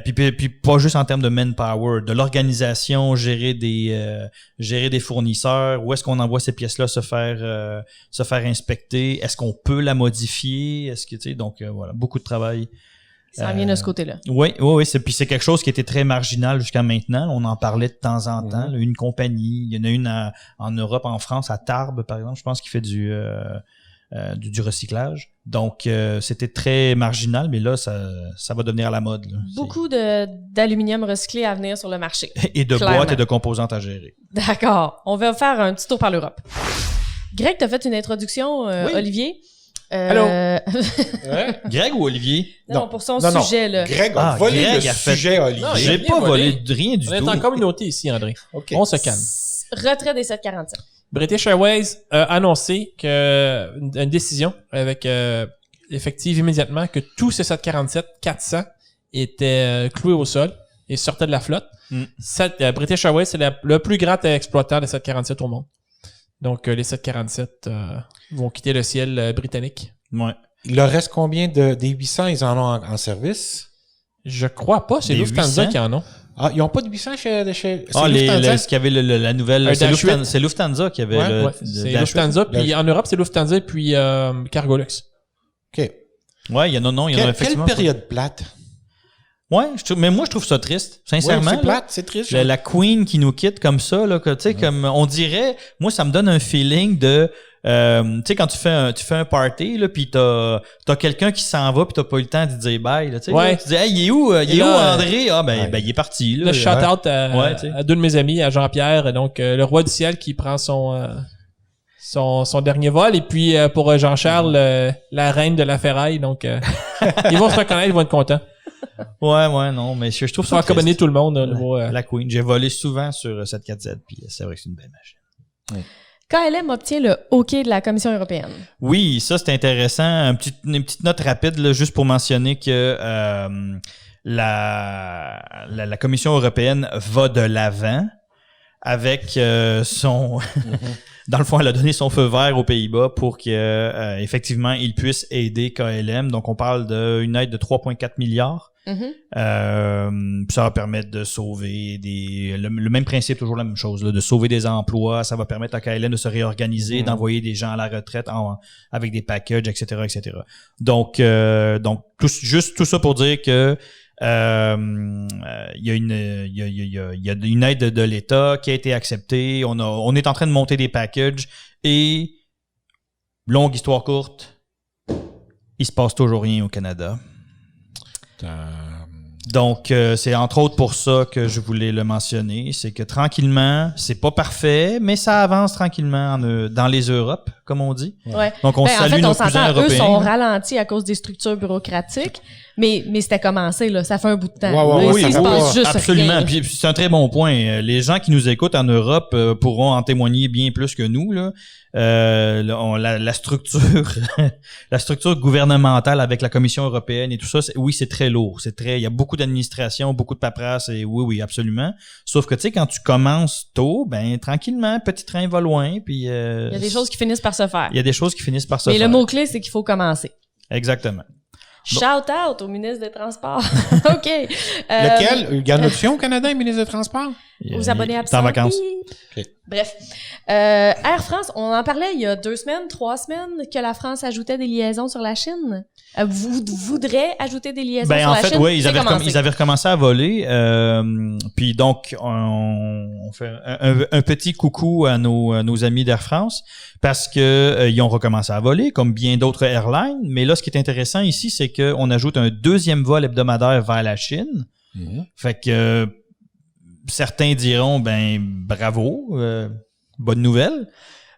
Puis pas juste en termes de manpower, de l'organisation, gérer des fournisseurs, où est-ce qu'on envoie ces pièces-là se faire inspecter, est-ce qu'on peut la modifier, est-ce que tu sais, donc voilà, beaucoup de travail. Ça vient de ce côté-là. Oui, c'est quelque chose qui était très marginal jusqu'à maintenant. On en parlait de temps en temps. Là, une compagnie, il y en a une en Europe, en France, à Tarbes par exemple, je pense, qui fait du recyclage. Donc, c'était très marginal, mais là, ça va devenir à la mode. Là. Beaucoup d'aluminium recyclé à venir sur le marché. Et de Clairement. boîtes et de composantes à gérer. D'accord. On va faire un petit tour par l'Europe. Greg, t'as fait une introduction, Oui. Olivier. Allô? Hein? Greg ou Olivier? Non, pour son sujet, là. Greg a volé Greg le a fait- sujet, Olivier. Non, J'ai rien pas volé. volé rien du On est tout. en communauté ici, André. OK. On se calme. Retrait des 747. British Airways a annoncé une décision avec effective immédiatement que tous ces 747-400 étaient cloués au sol et sortaient de la flotte. British Airways, c'est le plus grand exploitant des 747 au monde. Donc, les 747 vont quitter le ciel britannique. Ouais. Il leur reste combien des 800, ils en ont en service? Je crois pas, c'est Des Lufthansa 800? qui en ont. Ah, ils n'ont pas de 800 chez c'est Lufthansa? Ce qu'il y avait la nouvelle... Un C'est Dash 8. C'est Lufthansa qui avait Ouais, le... Ouais, c'est Dash Lufthansa, puis Dash. en Europe, c'est Lufthansa puis Cargolux. OK. 8. Ouais, il y en a Quelle effectivement. période plate? Ouais, mais moi, je trouve ça triste. Sincèrement. Ouais, c'est là. plate, c'est triste. La Queen qui nous quitte comme ça, là, que, tu sais, comme on dirait, moi, ça me donne un feeling de, tu sais, quand tu fais un party, là, pis t'as quelqu'un qui s'en va pis t'as pas eu le temps de dire bye, là, tu sais. Ouais. Là, tu dis, hey, il est où là, André? Ah, ouais. il est parti, là. Là, shout-out Ouais, tu sais. à deux de mes amis, à Jean-Pierre, donc le roi du ciel qui prend son dernier vol, et puis pour Jean-Charles, la reine de la ferraille, donc ils vont se reconnaître, ils vont être contents. Ouais, non, mais je trouve Faut ça accommoder triste. tout le monde au niveau... La Queen. J'ai volé souvent sur cette 4Z, puis c'est vrai que c'est une belle machine. KLM obtient le OK de la Commission européenne. Oui, ça c'est intéressant. Une petite note rapide là, juste pour mentionner que la Commission européenne va de l'avant avec son... Dans le fond, elle a donné son feu vert aux Pays-Bas pour que effectivement ils puissent aider KLM. Donc on parle d'une aide de 3,4 milliards. Mhm. Ça va permettre de sauver le même principe, toujours la même chose, là, de sauver des emplois. Ça va permettre à KLM de se réorganiser, d'envoyer des gens à la retraite avec des packages, etc. Donc juste tout ça pour dire que il y a une aide de l'État qui a été acceptée. On est en train de monter des packages et, longue histoire courte, il se passe toujours rien au Canada. Donc, c'est entre autres pour ça que je voulais le mentionner. C'est que tranquillement, c'est pas parfait, mais ça avance tranquillement dans les Europes, comme on dit. Ouais. Donc, on En salue fait, nos on cousins s'entend, eux européens. sont ralentis à cause des structures bureaucratiques, mais c'était commencé, là. Ça fait un bout de temps. Ouais, Là, ouais, il se ça passe va. juste Absolument. rien. Puis c'est un très bon point. Les gens qui nous écoutent en Europe pourront en témoigner bien plus que nous. Là. La structure, la structure gouvernementale avec la Commission européenne et tout ça, oui, c'est très lourd. Il y a beaucoup d'administration, beaucoup de paperasse et oui, absolument. Sauf que tu sais, quand tu commences tôt, ben tranquillement, petit train va loin. Puis Il y a des choses qui finissent par se faire. il y a des choses qui finissent par se Mais faire. le mot-clé, c'est qu'il faut commencer. Exactement. Shout out au ministre des Transports. OK. Lequel? Il y a une option au Canada, le ministre des Transports? Aux abonnés absents. T'es en vacances. OK. Bref. Air France, on en parlait il y a 2 semaines, 3 semaines, que la France ajoutait des liaisons sur la Chine. Voudrait ajouter des liaisons sur En la fait, Chine. oui, C'est commencé. ils avaient recommencé à voler. Puis donc, on fait un petit coucou à nos amis d'Air France parce que ils ont recommencé à voler, comme bien d'autres airlines. Mais là, ce qui est intéressant ici, c'est qu'on ajoute un 2e vol hebdomadaire vers la Chine. Mhm. Fait que certains diront, ben bravo, bonne nouvelle.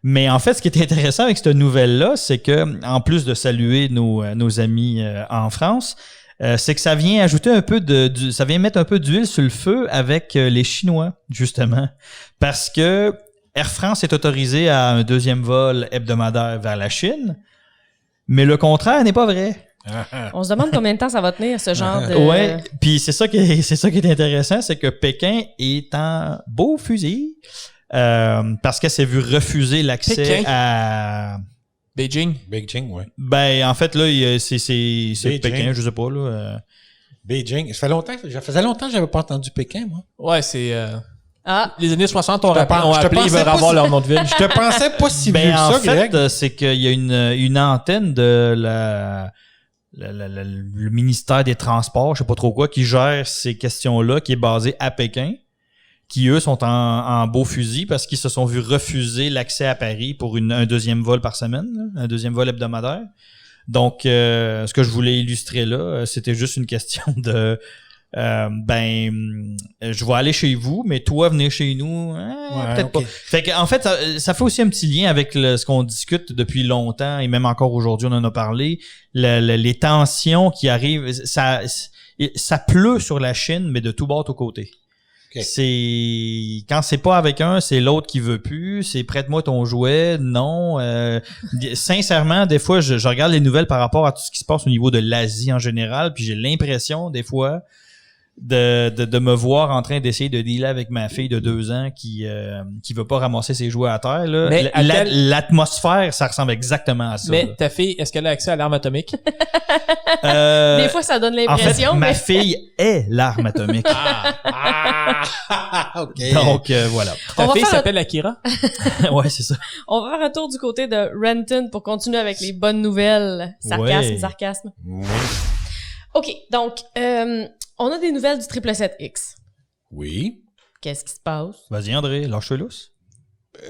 Mais en fait, ce qui est intéressant avec cette nouvelle-là, c'est que en plus de saluer nos amis en France, c'est que ça vient ajouter un peu ça vient mettre un peu d'huile sur le feu avec les Chinois, justement. Parce que Air France est autorisé à un 2e vol hebdomadaire vers la Chine, mais le contraire n'est pas vrai. On se demande combien de temps ça va tenir, ce genre de... Ouais, puis c'est ça qui est intéressant, c'est que Pékin est en beau fusil. parce qu'elle s'est vue refuser l'accès Pékin. à... Beijing. Beijing, ouais. Ben, en fait, là, c'est Beijing. Pékin, je sais pas, là. Beijing. Ça faisait longtemps que j'avais pas entendu Pékin, moi. Ouais, c'est... Ah, Les années 60 ont Je te appelé, pensais ils veulent pas avoir si- leur nom de ville. Je te pensais pas si vieux Ben, que en ça, fait, Greg. c'est qu'il y a une antenne de le ministère des Transports, je sais pas trop quoi, qui gère ces questions-là, qui est basée à Pékin, qui, eux, sont en beau fusil parce qu'ils se sont vus refuser l'accès à Paris pour un deuxième vol par semaine, là, un deuxième vol hebdomadaire. Donc, ce que je voulais illustrer là, c'était juste une question de... je vais aller chez vous, mais toi, venez chez nous, peut-être ok. pas. Fait que, en fait, ça fait aussi un petit lien avec ce qu'on discute depuis longtemps, et même encore aujourd'hui, on en a parlé, les tensions qui arrivent, ça pleut sur la Chine, mais de tout bord, tout côté. Ok. C'est quand c'est pas avec un, c'est l'autre qui veut plus, c'est prête-moi ton jouet, non. Sincèrement, des fois, je regarde les nouvelles par rapport à tout ce qui se passe au niveau de l'Asie en général, puis j'ai l'impression, des fois, de me voir en train d'essayer de dealer avec ma fille de 2 ans qui veut pas ramasser ses jouets à terre. Là. Mais L'atmosphère, ça ressemble exactement à ça. Mais là. ta fille, est-ce qu'elle a accès à l'arme atomique? des fois, ça donne en fait, l'impression, ma mais fille est l'arme atomique. OK. Donc, voilà. On Ta va fille faire s'appelle Akira? Ouais, c'est ça. on va faire un tour du côté de Renton pour continuer avec les bonnes nouvelles. Sarcasme, Ouais. sarcasme. Oui. OK, donc, on a des nouvelles du 777X. Oui. Qu'est-ce qui se passe? Vas-y, André, lâche-toi lousse.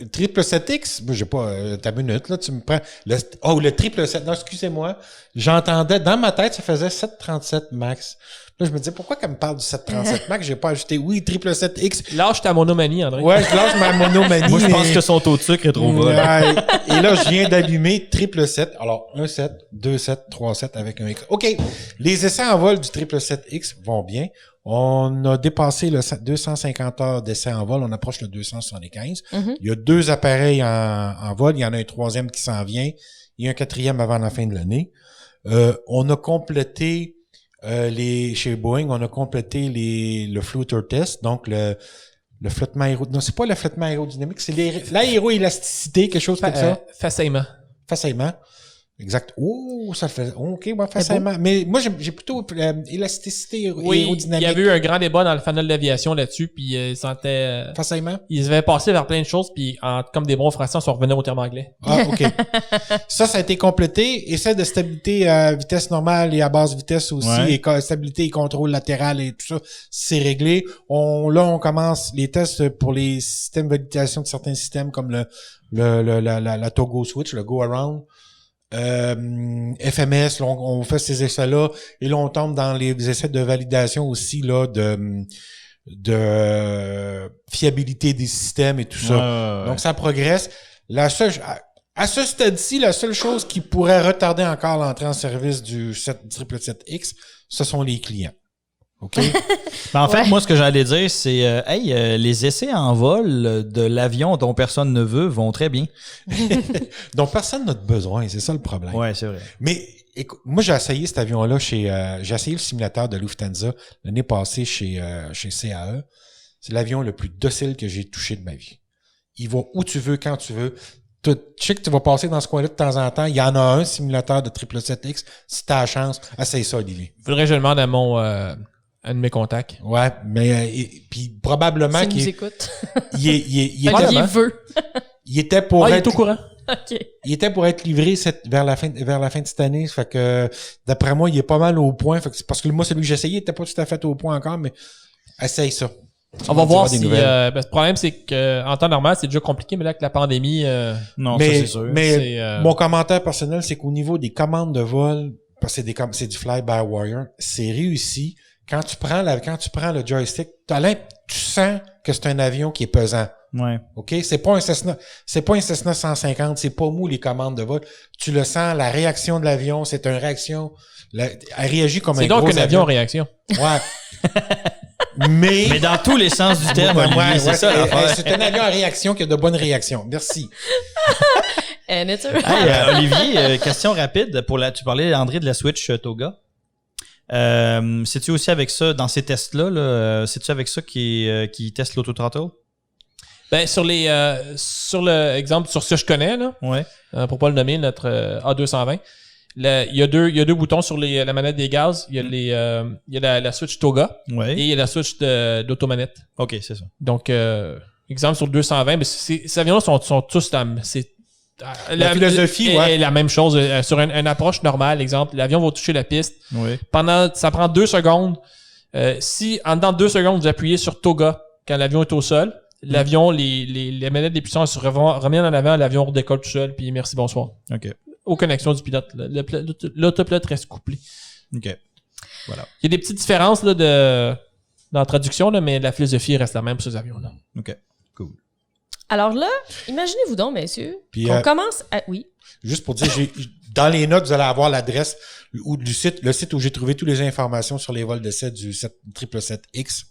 777X, moi j'ai pas ta minute là, tu me prends le 777. Non, excusez-moi, j'entendais dans ma tête ça faisait 737 max. Là je me disais pourquoi qu'elle me parle du 737 max, j'ai pas ajouté 777X. Lâche ta monomanie, André. Ouais, je lâche ma monomanie. Moi, je pense mais- que son taux de sucre est trop bas. Ouais. Et là, je viens d'allumer 777. Alors, 1 7, 2 7, 3 7 avec un X. OK. Les essais en vol du 777X vont bien. On a dépassé le 250 heures d'essais en vol. On approche le 275. Mhm. Il y a 2 appareils en vol. Il y en a un troisième qui s'en vient. Il y a un quatrième avant la fin de l'année. On a complété chez Boeing, on a complété le floater test. Donc, le flottement non, c'est pas le flottement aérodynamique, c'est l'aéroélasticité, quelque chose comme ça. Facilement. Facilement. Exact. Oh, ça le fait. OK, ouais, facilement. Mais moi, j'ai plutôt élasticité Oui, il aérodynamique. y avait eu un grand débat dans le fanal d'aviation là-dessus, puis ils sentaient... Facilement. ils avaient passé vers plein de choses, puis comme des bons français, on se revenait au terme anglais. Ah, OK. Ça a été complété. Essai de stabilité à vitesse normale et à basse vitesse aussi. Ouais. Et stabilité et contrôle latéral et tout ça, c'est réglé. On commence les tests pour les systèmes de validation de certains systèmes comme la toggle switch, le go around. FMS, là, on fait ces essais-là. Et là, on tombe dans les essais de validation aussi, là, de fiabilité des systèmes et tout ça. Donc, ça progresse. À ce stade-ci, la seule chose qui pourrait retarder encore l'entrée en service du 777X, ce sont les clients. OK? Ben, en fait, Ouais. moi, ce que j'allais dire, c'est les essais en vol de l'avion dont personne ne veut vont très bien. Donc, personne n'a de besoin. C'est ça le problème. Ouais, c'est vrai. Mais écoute, moi, j'ai essayé cet avion-là j'ai essayé le simulateur de Lufthansa l'année passée chez CAE. C'est l'avion le plus docile que j'ai touché de ma vie. Il va où tu veux, quand tu veux. Je sais que tu vas passer dans ce coin-là de temps en temps. Il y en a un simulateur de 777X. Si t'as la chance, essaye ça, Olivier. Faudrait que je demande à un de mes contacts. Ouais, mais puis probablement S'il nous qu'il écoute. il Olivier était, veut. il était pour Ah, il est être au courant. OK. il était pour être livré vers la fin de cette année. Fait que d'après moi, il est pas mal au point. Fait que parce que moi, celui que j'ai essayé, il était pas tout à fait au point encore, mais essaye ça. On va voir si... des nouvelles. le problème, c'est que en temps normal, c'est déjà compliqué, mais là, avec la pandémie... Non, ça, c'est sûr. Mais c'est, mon commentaire personnel, c'est qu'au niveau des commandes de vol, parce que c'est du fly-by-wire, c'est réussi. Quand tu prends le joystick, tu sens que c'est un avion qui est pesant. Ouais. OK? C'est pas un Cessna 150, c'est pas mou les commandes de vol. Tu le sens, la réaction de l'avion, c'est une réaction, elle réagit comme un c'est gros donc un avion en avion. réaction. Ouais. Mais Mais dans tous les sens du terme, Ouais, Olivier, ouais, c'est ça ouais, l'affaire. c'est un avion en réaction qui a de bonnes réactions. Merci. And it's a Hey, Olivier, question rapide tu parlais, André, de la Switch Toga. C'est-tu aussi avec ça, dans ces tests-là, c'est-tu avec ça qui teste l'auto-throttle? Ben, sur l'exemple, sur ce que je connais, là, Ouais. pour pas le nommer, notre A220, il y a deux boutons sur la manette des gaz. Il y a la switch Toga Ouais. et il y a la switch d'automanette. OK, c'est ça. Donc, exemple sur le 220, ben ces avions-là sont tous La philosophie, est la même chose. Sur une approche normale, exemple, l'avion va toucher la piste. Oui. Ça prend 2 secondes. Si, en dedans de 2 secondes, vous appuyez sur Toga quand l'avion est au sol, l'avion, les manettes des puissances se reviennent en avant, l'avion redécolle tout seul, puis merci, bonsoir. OK. Aux connexions du pilote. L'autopilote reste couplé. OK. Voilà. Il y a des petites différences là, dans la traduction, là, mais la philosophie reste la même pour ces avions-là. OK. Cool. Alors là, imaginez-vous donc, messieurs, Puis, qu'on commence à... Oui. Juste pour dire, dans les notes, vous allez avoir l'adresse ou le site où j'ai trouvé toutes les informations sur les vols d'essai du 777X.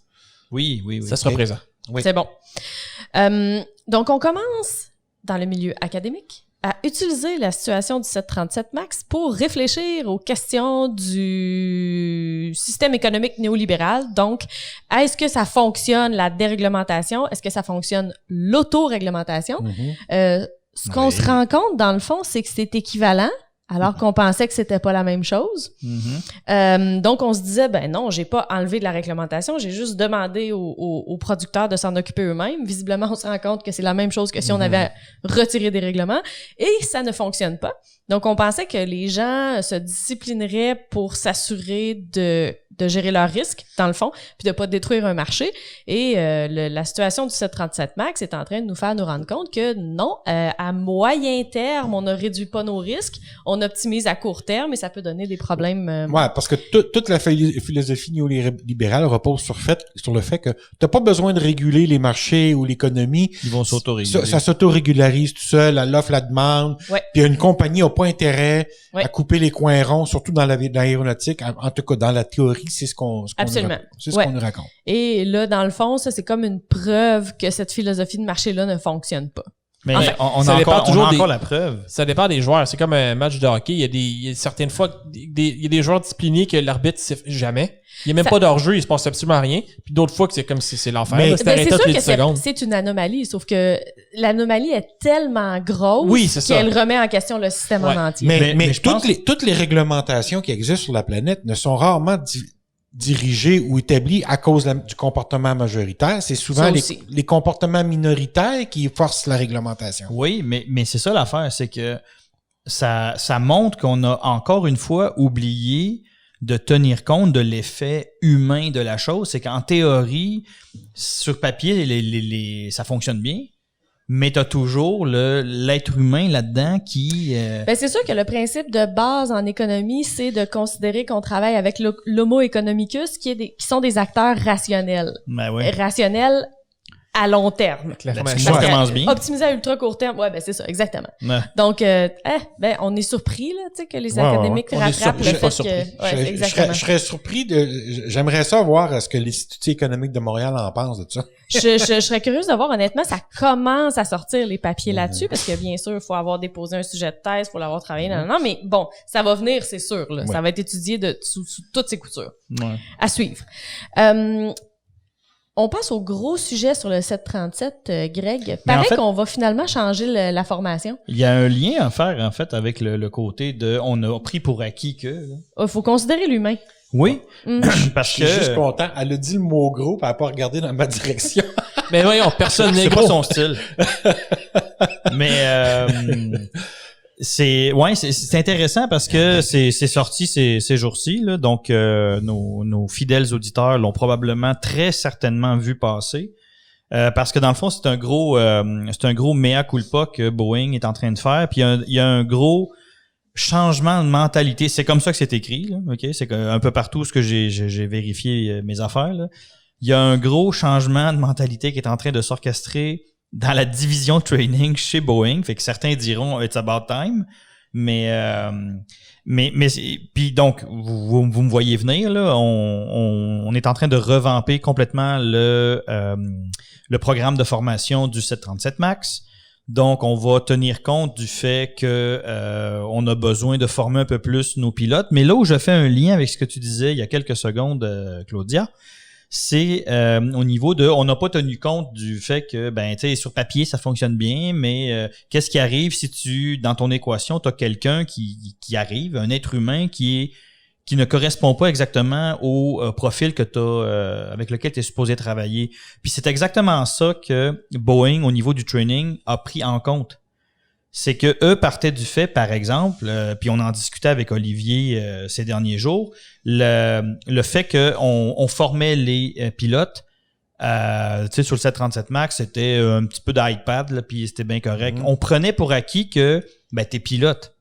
Oui. Ça sera présent. Oui. C'est bon. Donc, on commence dans le milieu académique à utiliser la situation du 737 MAX pour réfléchir aux questions du système économique néolibéral. Donc, est-ce que ça fonctionne la déréglementation? Est-ce que ça fonctionne l'autoréglementation? Ce qu'on se rend compte, dans le fond, c'est que c'est équivalent, alors qu'on pensait que c'était pas la même chose. Donc, on se disait, ben non, j'ai pas enlevé de la réglementation, j'ai juste demandé aux producteurs de s'en occuper eux-mêmes. Visiblement, on se rend compte que c'est la même chose que si on avait retiré des règlements, et ça ne fonctionne pas. Donc, on pensait que les gens se disciplineraient pour s'assurer de gérer leurs risques, dans le fond, puis de pas détruire un marché. Et la situation du 737 MAX est en train de nous faire nous rendre compte que non, à moyen terme, on ne réduit pas nos risques, on optimise à court terme et ça peut donner des problèmes. Ouais, parce que toute la philosophie néolibérale repose sur le fait que t'as pas besoin de réguler les marchés ou l'économie. Ils vont s'autoréguler. Ça s'autorégularise tout seul, à l'offre, la demande. Ouais. Puis une compagnie n'a pas intérêt Ouais. à couper les coins ronds, surtout dans l'aéronautique. En tout cas, dans la théorie, c'est ce qu'on Absolument. c'est ce Ouais. qu'on nous raconte. Et là, dans le fond, ça, c'est comme une preuve que cette philosophie de marché-là ne fonctionne pas. Mais En fait, on ça a dépend encore, toujours on a des- encore la preuve. Ça dépend des joueurs. C'est comme un match de hockey. Il y a certaines fois, il y a des joueurs disciplinés que l'arbitre siffle jamais. Il n'y a même Ça- pas d'hors-jeu, il se passe absolument rien. Puis d'autres fois que c'est comme si c'est l'enfer. Mais- là, c'est Ben, arrêté c'est toutes sûr les que 10 secondes. c'est une anomalie, sauf que l'anomalie est tellement grosse Oui, c'est ça. qu'elle remet en question le système Ouais. en entier. Mais je pense- toutes les réglementations qui existent sur la planète ne sont rarement dirigées ou établies à cause du comportement majoritaire. C'est souvent Ça aussi. les comportements minoritaires qui forcent la réglementation. Oui, mais c'est ça l'affaire, c'est que ça montre qu'on a encore une fois oublié de tenir compte de l'effet humain de la chose. C'est qu'en théorie, sur papier, ça fonctionne bien, mais tu as toujours l'être humain là-dedans qui... Ben, c'est sûr que le principe de base en économie, c'est de considérer qu'on travaille avec l'homo economicus, qui sont des acteurs rationnels. Ben ouais. Rationnels à long terme. La La formation. discussion Parce que commence bien. Optimiser à ultra court terme, ouais, ben c'est ça, exactement. Ouais. Donc, on est surpris là, tu sais, que les Ouais, académiques ouais. On est rattrapent le surpris, pas fait que, surpris. ouais, exactement. Je serais surpris j'aimerais ça voir ce que l'Institut économique de Montréal en pense de ça. Je serais curieuse de voir, honnêtement, ça commence à sortir les papiers là-dessus, parce que bien sûr, il faut avoir déposé un sujet de thèse, il faut l'avoir travaillé, non, mais bon, ça va venir, c'est sûr, là. Ouais. Ça va être étudié sous toutes ses coutures. Ouais. À suivre. On passe au gros sujet sur le 737, Greg. Mais Paraît en fait- qu'on va finalement changer la formation. Il y a un lien à faire, en fait, avec le côté de... On a pris pour acquis que... là. Il faut considérer l'humain. Oui, Mm. parce Je suis juste que... content. Elle a dit le mot gros, puis elle n'a pas regardé dans ma direction. Mais voyons, personne n'est C'est pas gros. son style. Mais c'est intéressant parce que c'est sorti ces jours-ci là, donc nos fidèles auditeurs l'ont probablement très certainement vu passer. Parce que dans le fond, c'est un gros mea culpa que Boeing est en train de faire, puis il y a un gros changement de mentalité. C'est comme ça que c'est écrit, là, OK? C'est un peu partout ce que j'ai vérifié mes affaires, là. Il y a un gros changement de mentalité qui est en train de s'orchestrer dans la division training chez Boeing. Fait que certains diront it's about time. Mais puis donc vous me voyez venir là. On est en train de revamper complètement le programme de formation du 737 MAX. Donc, on va tenir compte du fait que on a besoin de former un peu plus nos pilotes. Mais là où je fais un lien avec ce que tu disais il y a quelques secondes, Claudia, c'est au niveau de, on n'a pas tenu compte du fait que, ben, tu sais, sur papier, ça fonctionne bien, mais qu'est-ce qui arrive si dans ton équation, tu as quelqu'un qui arrive, un être humain qui ne correspond pas exactement au profil que avec lequel tu es supposé travailler. Puis c'est exactement ça que Boeing, au niveau du training, a pris en compte. C'est que eux partaient du fait, par exemple, puis on en discutait avec Olivier ces derniers jours, le fait qu'on formait les pilotes, tu sais, sur le 737 MAX, c'était un petit peu d'iPad, là, puis c'était bien correct. On prenait pour acquis que ben t'es pilote.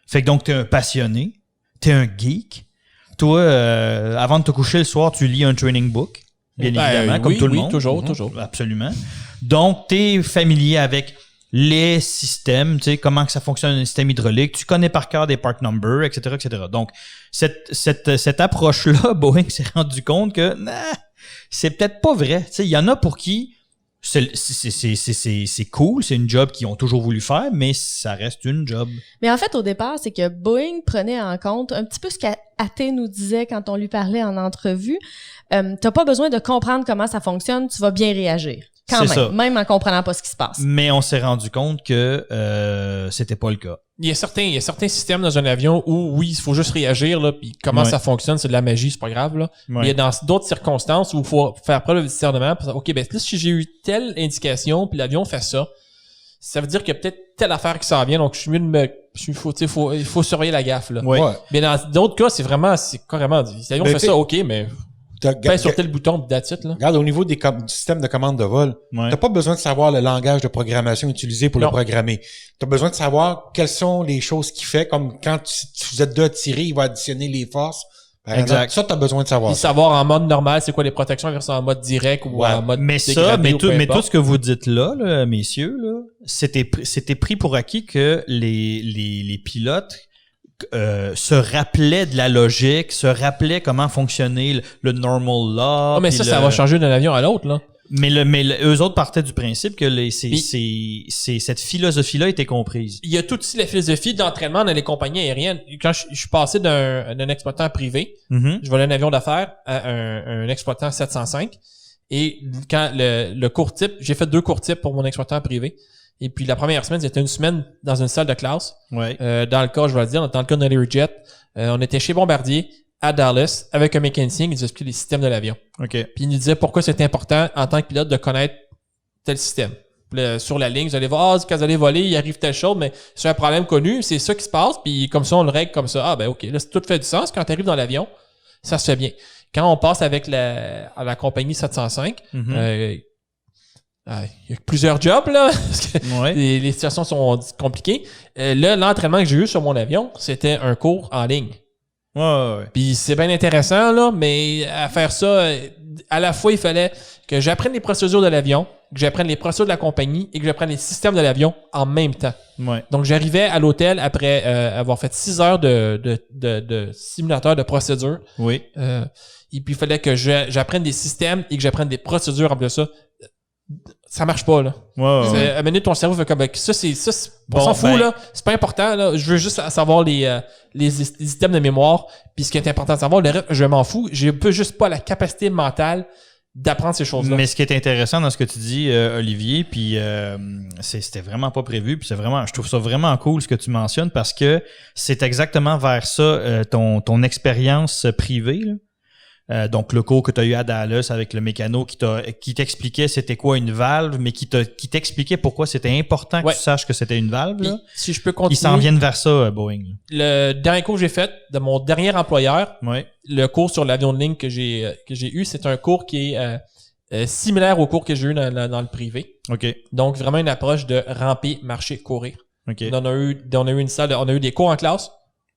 Fait que donc t'es un passionné, t'es un geek. Toi, avant de te coucher le soir, tu lis un training book, bien évidemment, comme tout le monde. Toujours. Absolument. Donc, t'es familier avec les systèmes, tu sais, comment que ça fonctionne un système hydraulique, tu connais par cœur des part numbers, etc., etc. Donc, cette approche-là, Boeing s'est rendu compte que, c'est peut-être pas vrai. Tu sais, il y en a pour qui c'est cool, c'est une job qu'ils ont toujours voulu faire, mais ça reste une job. Mais en fait, au départ, c'est que Boeing prenait en compte un petit peu ce qu'Atte nous disait quand on lui parlait en entrevue. T'as pas besoin de comprendre comment ça fonctionne, tu vas bien réagir. Même en comprenant pas ce qui se passe. Mais on s'est rendu compte que c'était pas le cas. Il y a certains systèmes dans un avion où, oui, il faut juste réagir, là, puis comment ça fonctionne, c'est de la magie, c'est pas grave, là. Ouais. Mais il y a dans d'autres circonstances où il faut faire preuve de discernement pour dire, OK, ben, là, si j'ai eu telle indication, puis l'avion fait ça, ça veut dire qu'il y a peut-être telle affaire qui s'en vient, donc je suis mieux de il faut surveiller la gaffe, là. Ouais. Mais dans d'autres cas, c'est carrément, si l'avion fait ça, OK, mais pèse sur tel bouton, that's it, là. Regarde, au niveau du système de commande de vol, t'as pas besoin de savoir le langage de programmation utilisé pour le programmer. T'as besoin de savoir quelles sont les choses qu'il fait, comme quand vous êtes deux à tirer, il va additionner les forces. Exact. Ça, t'as besoin de savoir. Et savoir en mode normal, c'est quoi les protections versus en mode direct ou en mode dégradé. Mais tout ce que vous dites là, messieurs, là, c'était pris pour acquis que les pilotes se rappelait de la logique, se rappelait comment fonctionnait le normal law. Mais ça va changer d'un avion à l'autre, là. Mais eux autres partaient du principe que cette philosophie-là était comprise. Il y a tout aussi la philosophie d'entraînement dans les compagnies aériennes. Quand je suis passé d'un exploitant privé, je volais un avion d'affaires à un exploitant 705. Et quand le court type, j'ai fait 2 courts types pour mon exploitant privé. Et puis la première semaine, c'était une semaine dans une salle de classe. Ouais. Dans le cas, je vais le dire, dans le cas de Learjet, on était chez Bombardier à Dallas avec un mécanicien qui nous expliquait les systèmes de l'avion. OK. Puis il nous disait pourquoi c'est important en tant que pilote de connaître tel système. Puis sur la ligne, vous allez voir, quand vous allez voler, il arrive telle chose, mais c'est un problème connu, c'est ça qui se passe, puis comme ça, on le règle comme ça. Ah ben OK, là, tout fait du sens. Quand tu arrives dans l'avion, ça se fait bien. Quand on passe avec à la compagnie 705, il y a plusieurs jobs, là, parce que les situations sont compliquées. Là, l'entraînement que j'ai eu sur mon avion, c'était un cours en ligne. Ouais. Puis c'est bien intéressant, là, mais à faire ça, à la fois, il fallait que j'apprenne les procédures de l'avion, que j'apprenne les procédures de la compagnie et que j'apprenne les systèmes de l'avion en même temps. Ouais. Donc, j'arrivais à l'hôtel après avoir fait 6 heures de simulateur de procédures. Oui. Et puis, il fallait que j'apprenne des systèmes et que j'apprenne des procédures en plus de ça. Ça marche pas, là. Ouais. À minute, ton cerveau fait comme, on s'en fout, là. C'est pas important, là. Je veux juste savoir les items de mémoire. Puis ce qui est important de savoir, le reste, je m'en fous. Je peux juste pas la capacité mentale d'apprendre ces choses-là. Mais ce qui est intéressant dans ce que tu dis, Olivier, puis c'était vraiment pas prévu, puis je trouve ça vraiment cool ce que tu mentionnes parce que c'est exactement vers ça ton expérience privée, là. Donc le cours que tu as eu à Dallas avec le mécano qui t'expliquait c'était quoi une valve, mais qui t'expliquait pourquoi c'était important que tu saches que c'était une valve. Là. Si je peux continuer. Ils s'en viennent vers ça, Boeing. Le dernier cours que j'ai fait de mon dernier employeur, le cours sur l'avion de ligne que j'ai eu, c'est un cours qui est similaire au cours que j'ai eu dans le privé. OK. Donc vraiment une approche de ramper, marcher, courir. OK. On a eu une salle, on a eu des cours en classe.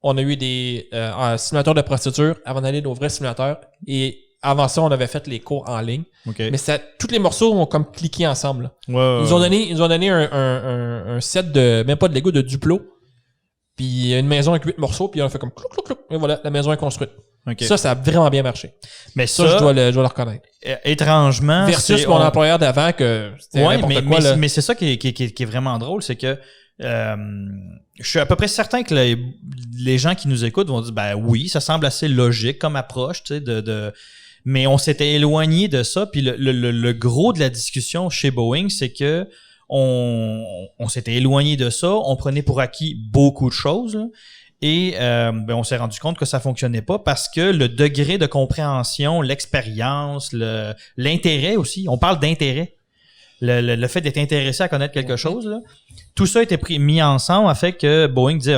On a eu des simulateurs de procédure avant d'aller aux vrais simulateurs. Et avant ça, on avait fait les cours en ligne. Okay. Mais tous les morceaux ont comme cliqué ensemble. Ils nous ont donné un set même pas de Lego, de Duplo. Puis une maison avec 8 morceaux. Puis on a fait comme clouc, clouc, clouc. Et voilà, la maison est construite. Okay. Ça a vraiment bien marché. Mais ça je dois le reconnaître. Étrangement. Versus mon employeur d'avant que c'était n'importe quoi. Mais c'est ça qui est vraiment drôle, c'est que je suis à peu près certain que les gens qui nous écoutent vont dire ben oui, ça semble assez logique comme approche, tu sais, Mais on s'était éloigné de ça. Puis le gros de la discussion chez Boeing, c'est que on s'était éloigné de ça. On prenait pour acquis beaucoup de choses. Là. Et on s'est rendu compte que ça fonctionnait pas parce que le degré de compréhension, l'expérience, l'intérêt aussi, on parle d'intérêt, le fait d'être intéressé à connaître quelque chose, là, tout ça a été mis ensemble a fait que Boeing disait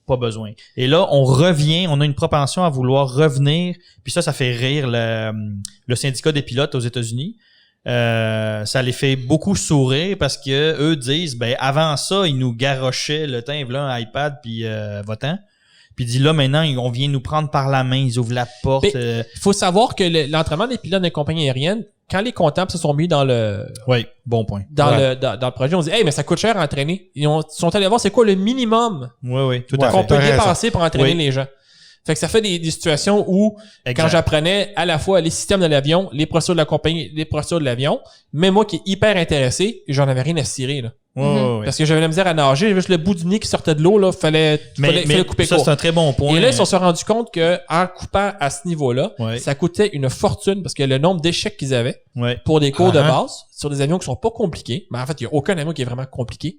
pas besoin. Et là, on a une propension à vouloir revenir, puis ça fait rire le syndicat des pilotes aux États-Unis. Ça les fait beaucoup sourire parce que eux disent avant ça ils nous garrochaient le temps voilà un iPad puis va-t'en. Puis dit là maintenant on vient nous prendre par la main, ils ouvrent la porte. Il faut savoir que l'entraînement des pilotes des compagnies aériennes, quand les comptables se sont mis dans le bon point dans le projet, on dit mais ça coûte cher à entraîner. Ils sont allés voir c'est quoi le minimum tout à fait qu'on peut dépenser pour entraîner les gens. Fait que ça fait des situations où, quand j'apprenais à la fois les systèmes de l'avion, les procédures de la compagnie, les procédures de l'avion, même moi qui est hyper intéressé, j'en avais rien à cirer, là. Parce que j'avais la misère à nager, j'avais juste le bout du nez qui sortait de l'eau, là, fallait couper ça, court. c'est un très bon point. Et là, ils se sont rendus compte que, en coupant à ce niveau-là, ça coûtait une fortune parce que le nombre d'échecs qu'ils avaient pour des cours de base sur des avions qui sont pas compliqués, mais en fait, il y a aucun avion qui est vraiment compliqué.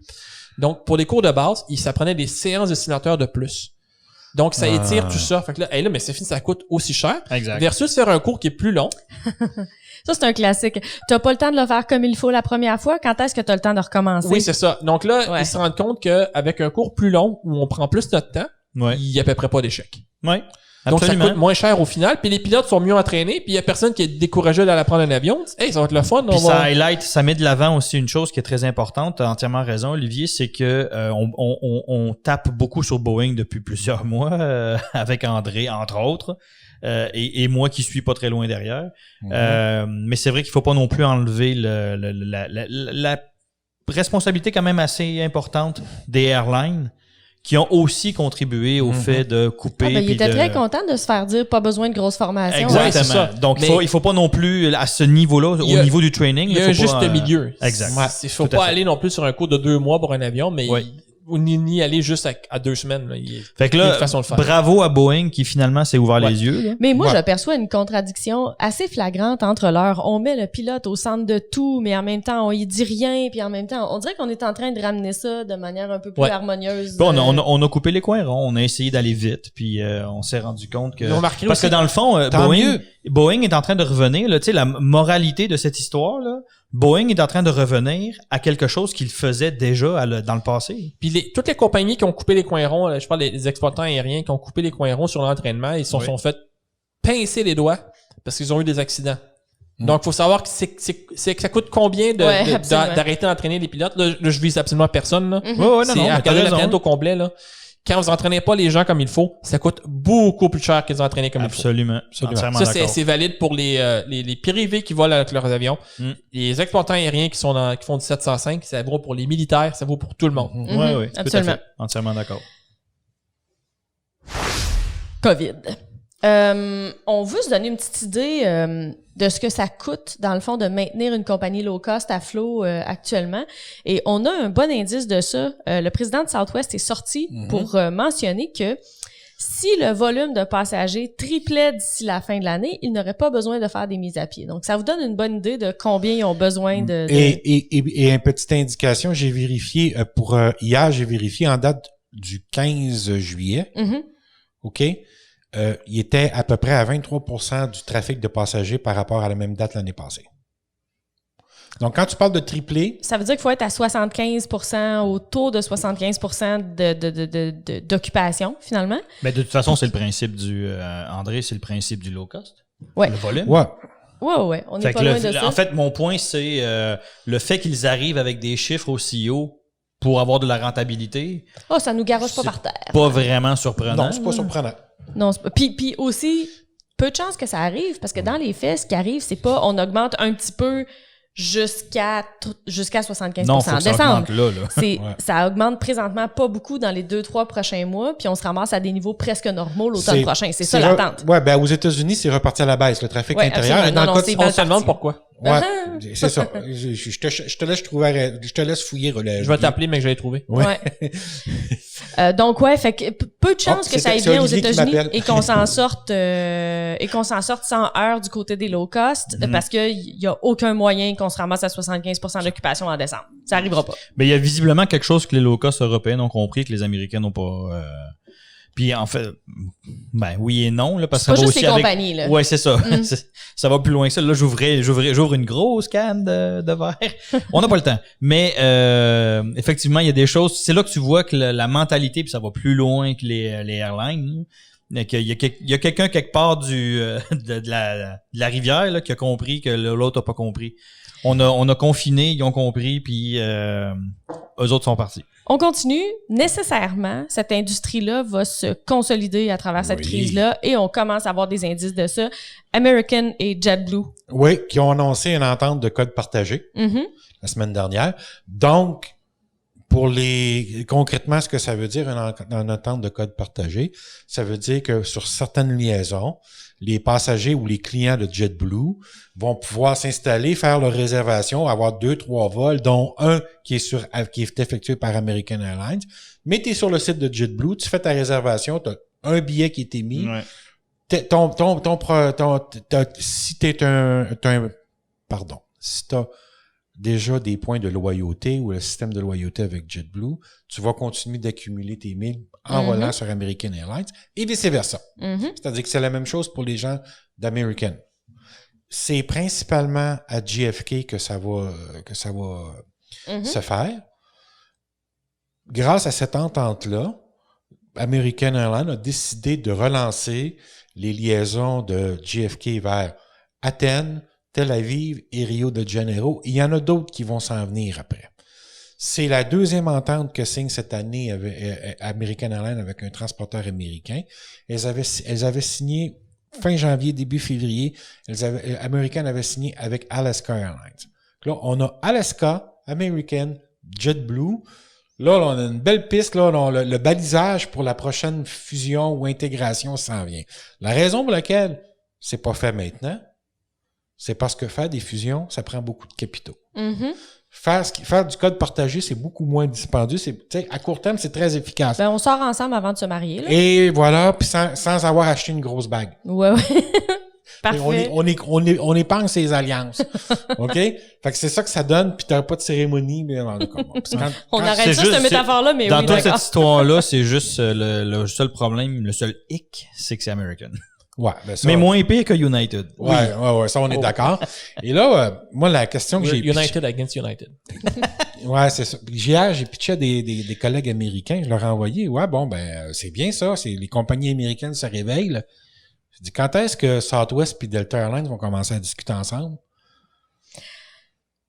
Donc, pour des cours de base, ça prenait des séances de simulateurs de plus. Donc, ça étire tout ça. Fait que là, mais c'est fini, ça coûte aussi cher. Exact. Versus faire un cours qui est plus long. Ça, c'est un classique. T'as pas le temps de le faire comme il faut la première fois. Quand est-ce que t'as le temps de recommencer? Oui, c'est ça. Donc là, ils se rendent compte qu'avec un cours plus long, où on prend plus notre temps, il y a à peu près pas d'échecs. Ouais. Donc, absolument. ça coûte moins cher au final. Puis les pilotes sont mieux entraînés. Puis il y a personne qui est découragé d'aller prendre un avion. Hey, ça va être le fun. Puis ça met de l'avant aussi une chose qui est très importante. T'as entièrement raison, Olivier, c'est que on tape beaucoup sur Boeing depuis plusieurs mois avec André, entre autres. Et moi qui suis pas très loin derrière. Mais c'est vrai qu'il faut pas non plus enlever la responsabilité quand même assez importante des airlines qui ont aussi contribué au fait de couper. Il était très content de se faire dire pas besoin de grosse formation. Exactement. Donc il faut pas non plus à ce niveau-là, au niveau du training. Il y a un juste milieu. Exact. Il faut pas aller non plus sur un cours de 2 mois pour un avion, mais ni aller juste à 2 semaines. Là. Fait que là, bravo à Boeing qui finalement s'est ouvert les yeux. Là. Mais moi, j'aperçois une contradiction assez flagrante entre on met le pilote au centre de tout, mais en même temps, on y dit rien, puis en même temps, on dirait qu'on est en train de ramener ça de manière un peu plus harmonieuse. Bon, on a coupé les coins ronds, on a essayé d'aller vite, puis on s'est rendu compte que... Parce que dans le fond, Boeing est en train de revenir, tu sais, la moralité de cette histoire-là, Boeing est en train de revenir à quelque chose qu'il faisait déjà dans le passé. Puis toutes les compagnies qui ont coupé les coins ronds, je parle des exploitants aériens qui ont coupé les coins ronds sur l'entraînement, ils se sont fait pincer les doigts parce qu'ils ont eu des accidents. Donc, faut savoir que ça coûte combien d'arrêter d'entraîner les pilotes. Là, je vise absolument personne. Là. C'est à regarder la planète au complet. Là. Quand vous entraînez pas les gens comme il faut, ça coûte beaucoup plus cher que les entraîner comme il faut. Absolument. Ça, c'est valide pour les privés qui volent avec leurs avions. Les exploitants aériens qui font du 705, ça vaut pour les militaires, ça vaut pour tout le monde. Oui, absolument. Entièrement d'accord. COVID. On veut se donner une petite idée de ce que ça coûte, dans le fond, de maintenir une compagnie low cost à flot actuellement. Et on a un bon indice de ça. Le président de Southwest est sorti pour mentionner que si le volume de passagers triplait d'ici la fin de l'année, ils n'auraient pas besoin de faire des mises à pied. Donc, ça vous donne une bonne idée de combien ils ont besoin de... Et une petite indication, j'ai vérifié hier, j'ai vérifié en date du 15 juillet. OK? Il était à peu près à 23% du trafic de passagers par rapport à la même date l'année passée. Donc, quand tu parles de triplé... Ça veut dire qu'il faut être à 75%, autour de 75% d'occupation, finalement. Mais de toute façon, c'est le principe André, c'est le principe du low cost. Ouais. Le volume. Ouais. Ouais. On n'est pas loin de ça. En fait, mon point, c'est le fait qu'ils arrivent avec des chiffres aussi hauts pour avoir de la rentabilité. Ça nous garoche pas par terre. Pas vraiment surprenant. Non, c'est pas surprenant. Non, c'est pas. Puis aussi, peu de chances que ça arrive, parce que dans les faits, ce qui arrive, c'est pas on augmente un petit peu jusqu'à 75%. Non, faut que ça augmente là. Ça augmente présentement pas beaucoup dans les 2-3 prochains mois, puis on se ramasse à des niveaux presque normaux l'automne prochain. C'est ça l'attente. Aux États-Unis, c'est reparti à la baisse, le trafic intérieur. Et dans le cas on se demande pourquoi. Ouais, c'est ça. Je te laisse fouiller. Je vais t'appeler, mais que je l'ai trouvé. Ouais. Donc ouais, fait que peu de chances que ça aille bien aux Olivier qui États-Unis m'appelle. et qu'on s'en sorte sans heurts du côté des low cost parce que y a aucun moyen qu'on se ramasse à 75% d'occupation en décembre. Ça arrivera pas. Mais il y a visiblement quelque chose que les low cost européens ont compris que les Américains n'ont pas. Puis en fait, ben oui et non là, parce que C'est ça pas va juste aussi les avec. compagnies là. Ouais, c'est ça. Ça va plus loin que ça. Là, j'ouvre une grosse canne de verre. On n'a pas le temps. Mais effectivement, il y a des choses. C'est là que tu vois que la mentalité, puis ça va plus loin que les airlines. Il y a quelqu'un quelque part de la rivière là, qui a compris que l'autre a pas compris. On a confiné, ils ont compris, puis eux autres sont partis. On continue. Nécessairement, cette industrie-là va se consolider à travers cette crise-là et on commence à avoir des indices de ça. American et JetBlue. Oui, qui ont annoncé une entente de code partagé la semaine dernière. Donc, concrètement, ce que ça veut dire, une entente de code partagé, ça veut dire que sur certaines liaisons, les passagers ou les clients de JetBlue vont pouvoir s'installer, faire leur réservation, avoir 2-3 vols, dont un qui est effectué par American Airlines. Mais tu es sur le site de JetBlue, tu fais ta réservation, tu as un billet qui est émis. Ouais. Si t'as déjà des points de loyauté ou le système de loyauté avec JetBlue, tu vas continuer d'accumuler tes milles en volant sur American Airlines et vice-versa. C'est-à-dire que c'est la même chose pour les gens d'American. C'est principalement à JFK que ça va se faire. Grâce à cette entente-là, American Airlines a décidé de relancer les liaisons de JFK vers Athènes, Tel Aviv et Rio de Janeiro. Il y en a d'autres qui vont s'en venir après. C'est la deuxième entente que signe cette année avec American Airlines avec un transporteur américain. Elles avaient signé fin janvier, début février. American avait signé avec Alaska Airlines. Là, on a Alaska, American, JetBlue. Là, on a une belle piste. Là, le balisage pour la prochaine fusion ou intégration s'en vient. La raison pour laquelle c'est pas fait maintenant, c'est parce que faire des fusions, ça prend beaucoup de capitaux. Faire du code partagé, c'est beaucoup moins dispendieux. À court terme, c'est très efficace. Ben, on sort ensemble avant de se marier. Là. Et voilà, puis sans avoir acheté une grosse bague. Ouais. Parfait. On épargne ses alliances. OK? Fait que c'est ça que ça donne, puis t'as pas de cérémonie. Mais on arrête ça, cette métaphore-là, mais dans oui, toute d'accord. cette histoire-là, c'est juste le seul problème, le seul hic, c'est que c'est American. Ouais, ben ça, mais moins pire que United. Ouais, ça, on est d'accord. Et là, moi, la question que j'ai... United against United. Ouais, c'est ça. Hier, j'ai pitché à des collègues américains, je leur ai envoyé. Ouais, bon, c'est bien ça. Les compagnies américaines se réveillent, là. Je dis, quand est-ce que Southwest puis Delta Airlines vont commencer à discuter ensemble?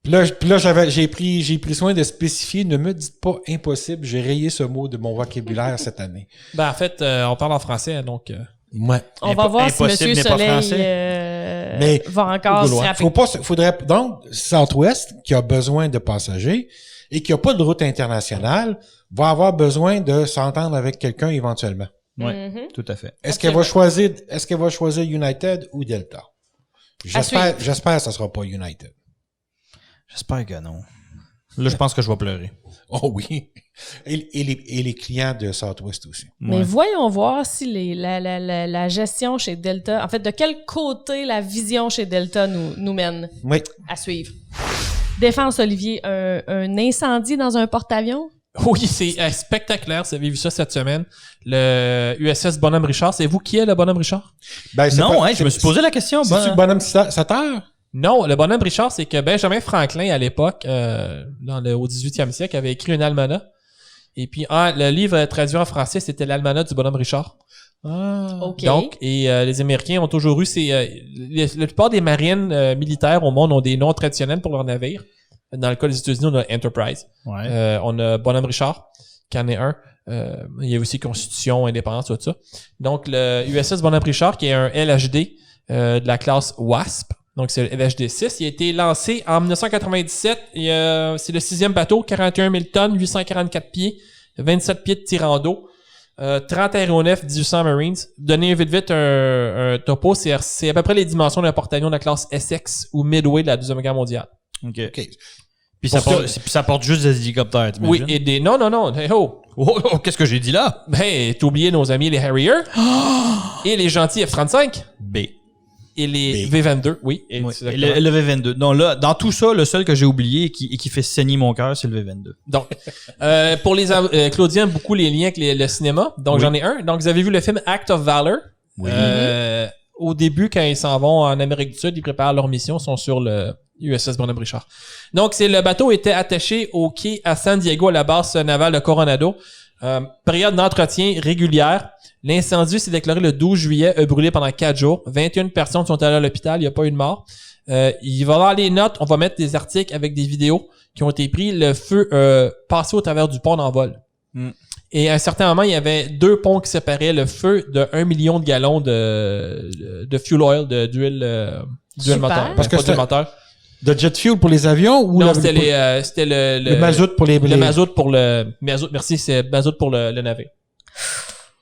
Puis là, j'ai pris soin de spécifier, ne me dites pas impossible, j'ai rayé ce mot de mon vocabulaire cette année. Ben, en fait, on parle en français, donc... Ouais. On va voir si Impossible, M. mais pas Soleil va encore se rappeler. Faudrait donc Southwest, qui a besoin de passagers et qui a pas de route internationale, va avoir besoin de s'entendre avec quelqu'un éventuellement. Oui, tout à fait. Est-ce qu'elle va choisir United ou Delta? J'espère que ça sera pas United. J'espère que non. Là, je pense que je vais pleurer. Oh oui. Et les clients de Southwest aussi. Mais Ouais. voyons voir si la gestion chez Delta, en fait, de quel côté la vision chez Delta nous mène Oui. à suivre. Défense, Olivier, un incendie dans un porte-avions? Oui, c'est spectaculaire. Vous avez vu ça cette semaine. Le USS Bonhomme Richard. C'est vous qui est le Bonhomme Richard? Non, je me suis posé la question. C'est-tu le bonhomme Sateur? Non, le Bonhomme Richard, c'est que Benjamin Franklin, à l'époque, au 18e siècle, avait écrit un almanach. Et puis, le livre traduit en français, c'était l'almanach du Bonhomme Richard. Ah. OK. Donc, les Américains ont toujours eu la plupart des marines militaires au monde ont des noms traditionnels pour leurs navires. Dans le cas des États-Unis, on a Enterprise. Ouais. On a Bonhomme Richard, qui en est un. Il y a aussi Constitution, Indépendance, tout ça. Donc, le USS Bonhomme Richard, qui est un LHD de la classe WASP. Donc, c'est le LHD-6. Il a été lancé en 1997. C'est le 6e bateau, 41 000 tonnes, 844 pieds, 27 pieds de tirant d'eau, 30 aéronefs, 1800 Marines. Donner vite un topo, c'est à peu près les dimensions d'un porte-avions de la classe Essex ou Midway de la Deuxième Guerre mondiale. OK. Puis ça porte juste des hélicoptères, t'imagines? Oui, et non. Hey, oh! Oh, qu'est-ce que j'ai dit là? Ben, t'as oublié nos amis les Harrier et les gentils F-35 B. et les V-22, oui. Et le V-22. Non, là, dans tout ça, le seul que j'ai oublié et qui fait saigner mon cœur, c'est le V-22. Donc, pour les Claudien, beaucoup les liens avec le cinéma. Donc, j'en ai un. Donc, vous avez vu le film Act of Valor. Oui. Au début, quand ils s'en vont en Amérique du Sud, ils préparent leur mission, ils sont sur le USS Bonhomme-Richard. Donc, le bateau était attaché au quai à San Diego, à la base navale de Coronado. Période d'entretien régulière. L'incendie s'est déclaré le 12 juillet, a brûlé pendant 4 jours. 21 personnes sont allées à l'hôpital, il n'y a pas eu de mort. Il va y avoir les notes, on va mettre des articles avec des vidéos qui ont été pris. Le feu passé au travers du pont en vol. Et à un certain moment, il y avait 2 ponts qui séparaient le feu de 1 million de gallons de fuel oil, d'huile moteur. Parce que pas d'huile moteur. De jet fuel pour les avions ou non, c'était le mazout pour les mazout pour le mazout, merci, c'est mazout pour le navire.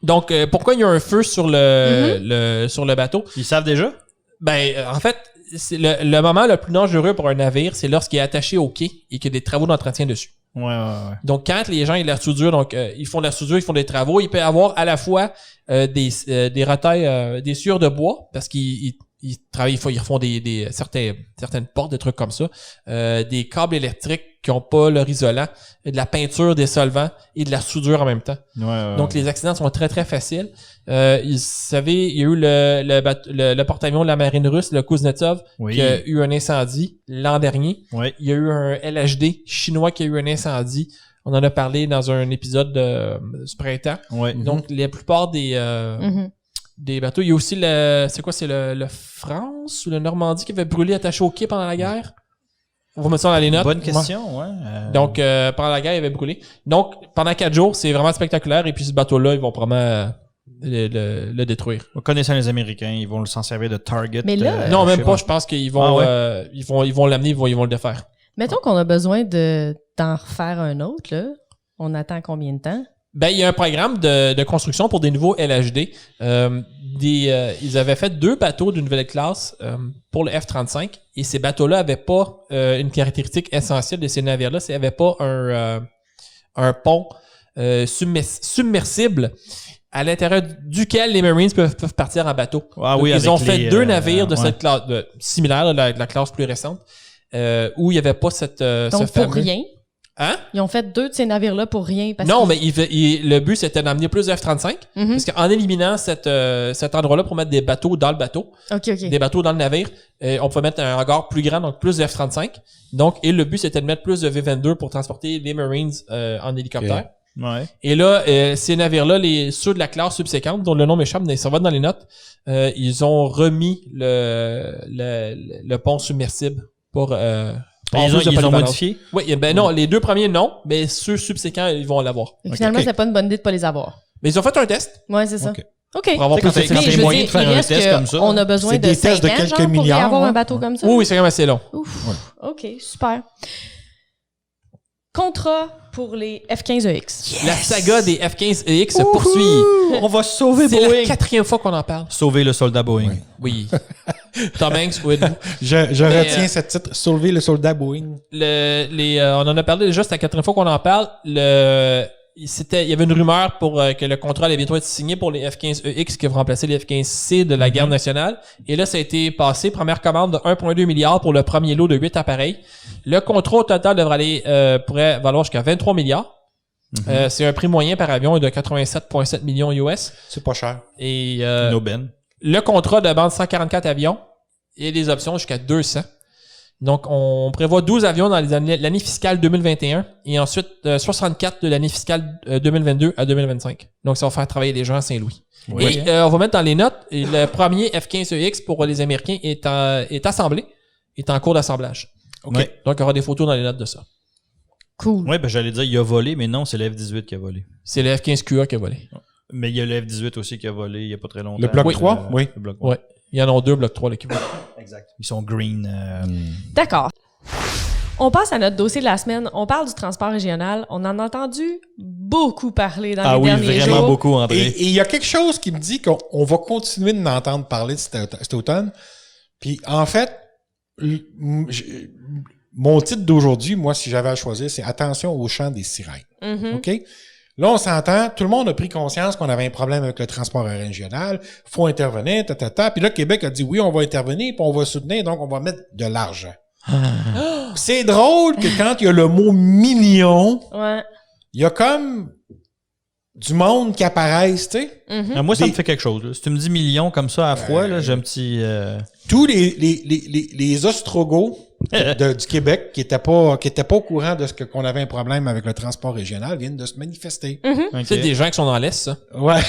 Donc pourquoi il y a un feu sur sur le bateau? Ils savent déjà? Ben en fait, c'est le moment le plus dangereux pour un navire, c'est lorsqu'il est attaché au quai et qu'il y a des travaux d'entretien dessus. Ouais. Donc quand les gens ils la soudure, donc ils font de la soudure, ils font des travaux, il peut y avoir à la fois des retailles, des sciures de bois parce qu'ils travaillent, ils font certaines portes, des trucs comme ça, des câbles électriques qui ont pas leur isolant, de la peinture, des solvants et de la soudure en même temps. Donc les accidents sont très très faciles. Vous savez, il y a eu le porte-avions de la marine russe, le Kuznetsov, qui a eu un incendie l'an dernier. Oui. Il y a eu un LHD chinois qui a eu un incendie. On en a parlé dans un épisode du printemps. Oui. Donc la plupart des bateaux. Il y a aussi le France ou le Normandie qui avait brûlé attaché au quai pendant la guerre. On va mettre ça dans les notes. Bonne question, ouais. Donc, pendant la guerre, il avait brûlé. Donc, pendant 4 jours, c'est vraiment spectaculaire. Et puis, ce bateau-là, ils vont probablement le détruire. Connaissant les Américains, ils vont s'en servir de target. Mais là, non, même pas. Je pense qu'ils vont, ils vont l'amener, ils vont le défaire. Mettons qu'on a besoin d'en refaire un autre, là. On attend combien de temps? Ben, il y a un programme de construction pour des nouveaux LHD. Ils avaient fait 2 bateaux d'une nouvelle classe pour le F-35 et ces bateaux-là avaient pas une caractéristique essentielle de ces navires-là, c'est qu'ils n'avaient pas un pont submersible à l'intérieur duquel les Marines peuvent partir en bateau. Ah oui, ils ont fait 2 navires de ouais. cette classe similaire, de la classe plus récente, où il n'y avait pas cette Donc, ce pour fameux... rien. Hein? Ils ont fait 2 de ces navires-là pour rien. Non, mais le but, c'était d'amener plus de F-35. Parce qu'en éliminant cet endroit-là pour mettre des bateaux dans le bateau, OK. des bateaux dans le navire, on peut mettre un hangar plus grand, donc plus de F-35. Donc, et le but, c'était de mettre plus de V-22 pour transporter les Marines en hélicoptère. Ouais. Et là, ces navires-là, ceux de la classe subséquente, dont le nom m'échappe, mais ça va dans les notes, ils ont remis le pont submersible pour... Ils ont modifié? Oui, ben non, les 2 premiers, non, mais ceux subséquents, ils vont l'avoir. Et finalement, c'est pas une bonne idée de pas les avoir. Mais ils ont fait un test. Ouais, c'est ça. OK. Pour avoir Quand plus de t'as les je moyens veux de dire, faire il un reste test que comme ça. on a besoin C'est de des 5 tests de ans, quelques genre, pour y milliards, avoir un hein. bateau comme ça. Oui, c'est quand même assez long. Ouf. OK, super. Contrat pour les F-15EX. La saga des F-15EX se poursuit. On va sauver C'est la Boeing. 4e fois qu'on en parle. Sauver le soldat Boeing. Oui. Tom Hanks, où êtes-vous? Je retiens ce titre, Sauver le soldat Boeing. On en a parlé déjà, c'est la 4e fois qu'on en parle. Il y avait une rumeur pour que le contrat allait bientôt être signé pour les F-15EX qui vont remplacer les F-15C de la guerre nationale. Et là, ça a été passé. Première commande de 1,2 milliard pour le premier lot de 8 appareils. Le contrat au total pourrait valoir jusqu'à 23 milliards. C'est un prix moyen par avion de 87,7 millions US. C'est pas cher. Et No Ben. le contrat demande 144 avions et des options jusqu'à 200. Donc, on prévoit 12 avions dans l'année fiscale 2021 et ensuite 64 de l'année fiscale 2022 à 2025. Donc, ça va faire travailler les gens à Saint-Louis. Oui. Et on va mettre dans les notes, le premier F-15EX pour les Américains est assemblé, est en cours d'assemblage. OK. Donc, il y aura des photos dans les notes de ça. Cool. Ouais, ben j'allais dire, il a volé, mais non, c'est le F-18 qui a volé. C'est le F-15QA qui a volé. Mais il y a le F-18 aussi qui a volé il y a pas très longtemps. Le bloc 3? Oui. Le bloc 3. Ouais. Il y en a 2, bloc 3, là, qui volent. Exact. Ils sont green. D'accord. On passe à notre dossier de la semaine. On parle du transport régional. On en a entendu beaucoup parler dans les derniers jours. Beaucoup, André. Et il y a quelque chose qui me dit qu'on va continuer de n'entendre parler de cet automne. Puis, en fait, mon titre d'aujourd'hui, moi, si j'avais à choisir, c'est « Attention au chant des sirènes ». OK? Là, on s'entend, tout le monde a pris conscience qu'on avait un problème avec le transport régional, faut intervenir, Puis là, Québec a dit oui, on va intervenir, puis on va soutenir, donc on va mettre de l'argent. C'est drôle que quand il y a le mot million, il y a comme du monde qui apparaissent, tu sais. Moi, ça me fait quelque chose. Là. Si tu me dis millions comme ça à froid, là, j'ai un petit... Tous les Ostrogoths du Québec qui étaient pas au courant de qu'on avait un problème avec le transport régional viennent de se manifester. Okay. C'est des gens qui sont dans l'Est, ça. Ouais.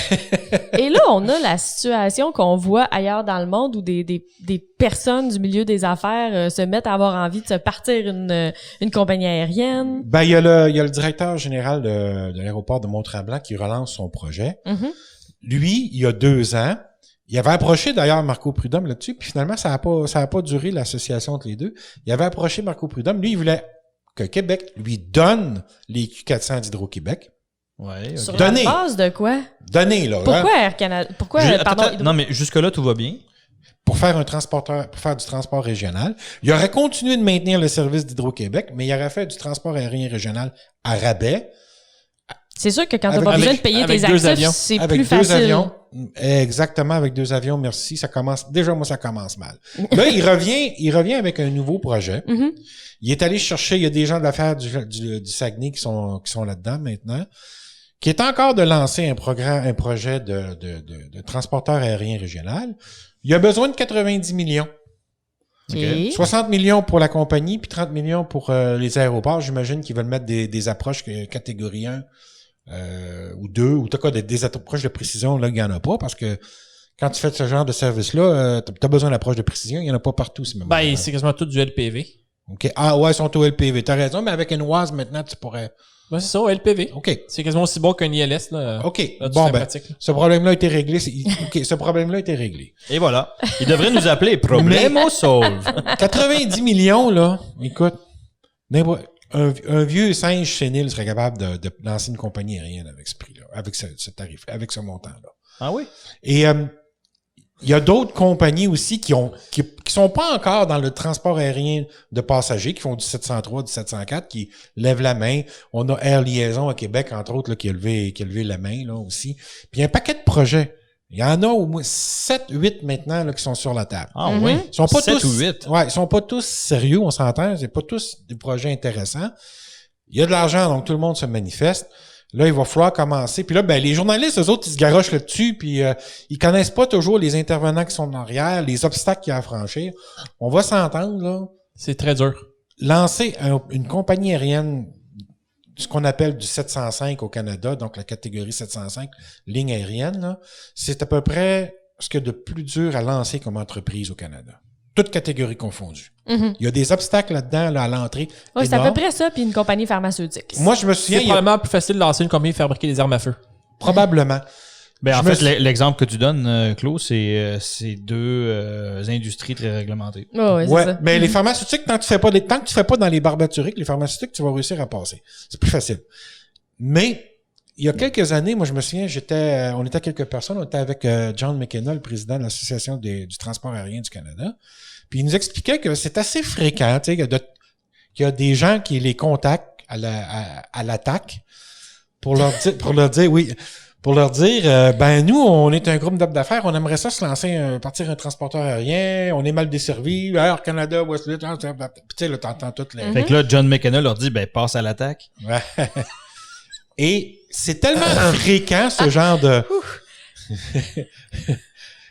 Et là, on a la situation qu'on voit ailleurs dans le monde où des personnes du milieu des affaires se mettent à avoir envie de se partir une compagnie aérienne. Ben, il y a le directeur général de l'aéroport de Mont-Tremblant qui relance son projet. Lui, il y a 2 ans, il avait approché d'ailleurs Marco Prudhomme là-dessus, puis finalement, ça a pas duré l'association entre les deux. Il avait approché Marco Prudhomme. Lui, il voulait que Québec lui donne les Q400 d'Hydro-Québec. Ouais, okay. Sur la base de quoi? Donner, là. Pourquoi Air Canada? Pourquoi, non, mais jusque-là, tout va bien. Pour faire du transport régional. Il aurait continué de maintenir le service d'Hydro-Québec, mais il aurait fait du transport aérien régional à rabais. C'est sûr que quand t'as pas besoin de payer tes actifs, c'est plus facile. Avec 2 avions. Exactement, avec 2 avions, merci. Ça commence mal. Là, il revient avec un nouveau projet. Il est allé chercher, il y a des gens de l'affaire du Saguenay qui sont là-dedans maintenant, qui est encore de lancer un projet de transporteur aérien régional. Il a besoin de 90 millions. Okay. 60 millions pour la compagnie, puis 30 millions pour les aéroports. J'imagine qu'ils veulent mettre des approches catégorie 1 ou 2, ou t'as quoi, des approches de précision, là, il n'y en a pas, parce que quand tu fais ce genre de service-là, t'as besoin d'approches de précision, il n'y en a pas partout. Ben, c'est quasiment tout du LPV. OK. Ah ouais, ils sont au LPV. T'as raison, mais avec une OAS, maintenant, tu pourrais... Ben, c'est ça, au LPV. OK. C'est quasiment aussi bon qu'un ILS, là. OK. Là, bon, ben, pratique, ce problème-là a été réglé. OK, ce problème-là a été réglé. Et voilà. Il devrait nous appeler Problemo Solve. 90 millions, là, écoute, un vieux singe sénile serait capable de lancer une compagnie aérienne avec ce prix-là, avec ce tarif, avec ce montant-là. Ah oui? Et il y a d'autres compagnies aussi qui sont pas encore dans le transport aérien de passagers, qui font du 703, du 704, qui lèvent la main. On a Air Liaison à Québec, entre autres, là, qui a levé la main, là, aussi. Puis il y a un paquet de projets. Il y en a au moins 7, 8 maintenant, là, qui sont sur la table. Ah oui? Ils sont pas 7 tous, ou 8? Ouais, ils sont pas tous sérieux, on s'entend. C'est pas tous des projets intéressants. Il y a de l'argent, donc tout le monde se manifeste. Là, il va falloir commencer. Puis là, ben, les journalistes, eux autres, ils se garochent là-dessus, puis ils connaissent pas toujours les intervenants qui sont en arrière, les obstacles qu'il y a à franchir. On va s'entendre, là. C'est très dur. Lancer une compagnie aérienne, ce qu'on appelle du 705 au Canada, donc la catégorie 705, ligne aérienne, là, c'est à peu près ce qu'il y a de plus dur à lancer comme entreprise au Canada. Toutes catégories confondues. Il y a des obstacles là-dedans, là, à l'entrée. Oui, c'est à peu près ça, puis une compagnie pharmaceutique. Moi, je me souviens... C'est probablement plus facile de lancer une compagnie et fabriquer des armes à feu. Probablement. Ben, en fait, l'exemple que tu donnes, Claude, c'est 2 industries très réglementées. Oh, oui, c'est ça. Mais les pharmaceutiques, tant que tu fais pas dans les barbituriques, les pharmaceutiques, tu vas réussir à passer. C'est plus facile. Mais il y a quelques années, moi, je me souviens, on était quelques personnes, on était avec John McKenna, le président de l'Association du transport aérien du Canada. Puis il nous expliquait que c'est assez fréquent, tu sais, qu'il y a des gens qui les contactent à l'attaque pour leur dire, ben nous, on est un groupe d'hommes d'affaires, on aimerait ça se lancer, partir un transporteur aérien, on est mal desservi, Air Canada, Westlet, tu sais, là, t'entends toutes les... Fait que là, John McKenna leur dit, ben passe à l'attaque. Ouais. Et c'est tellement fréquent, ce genre de...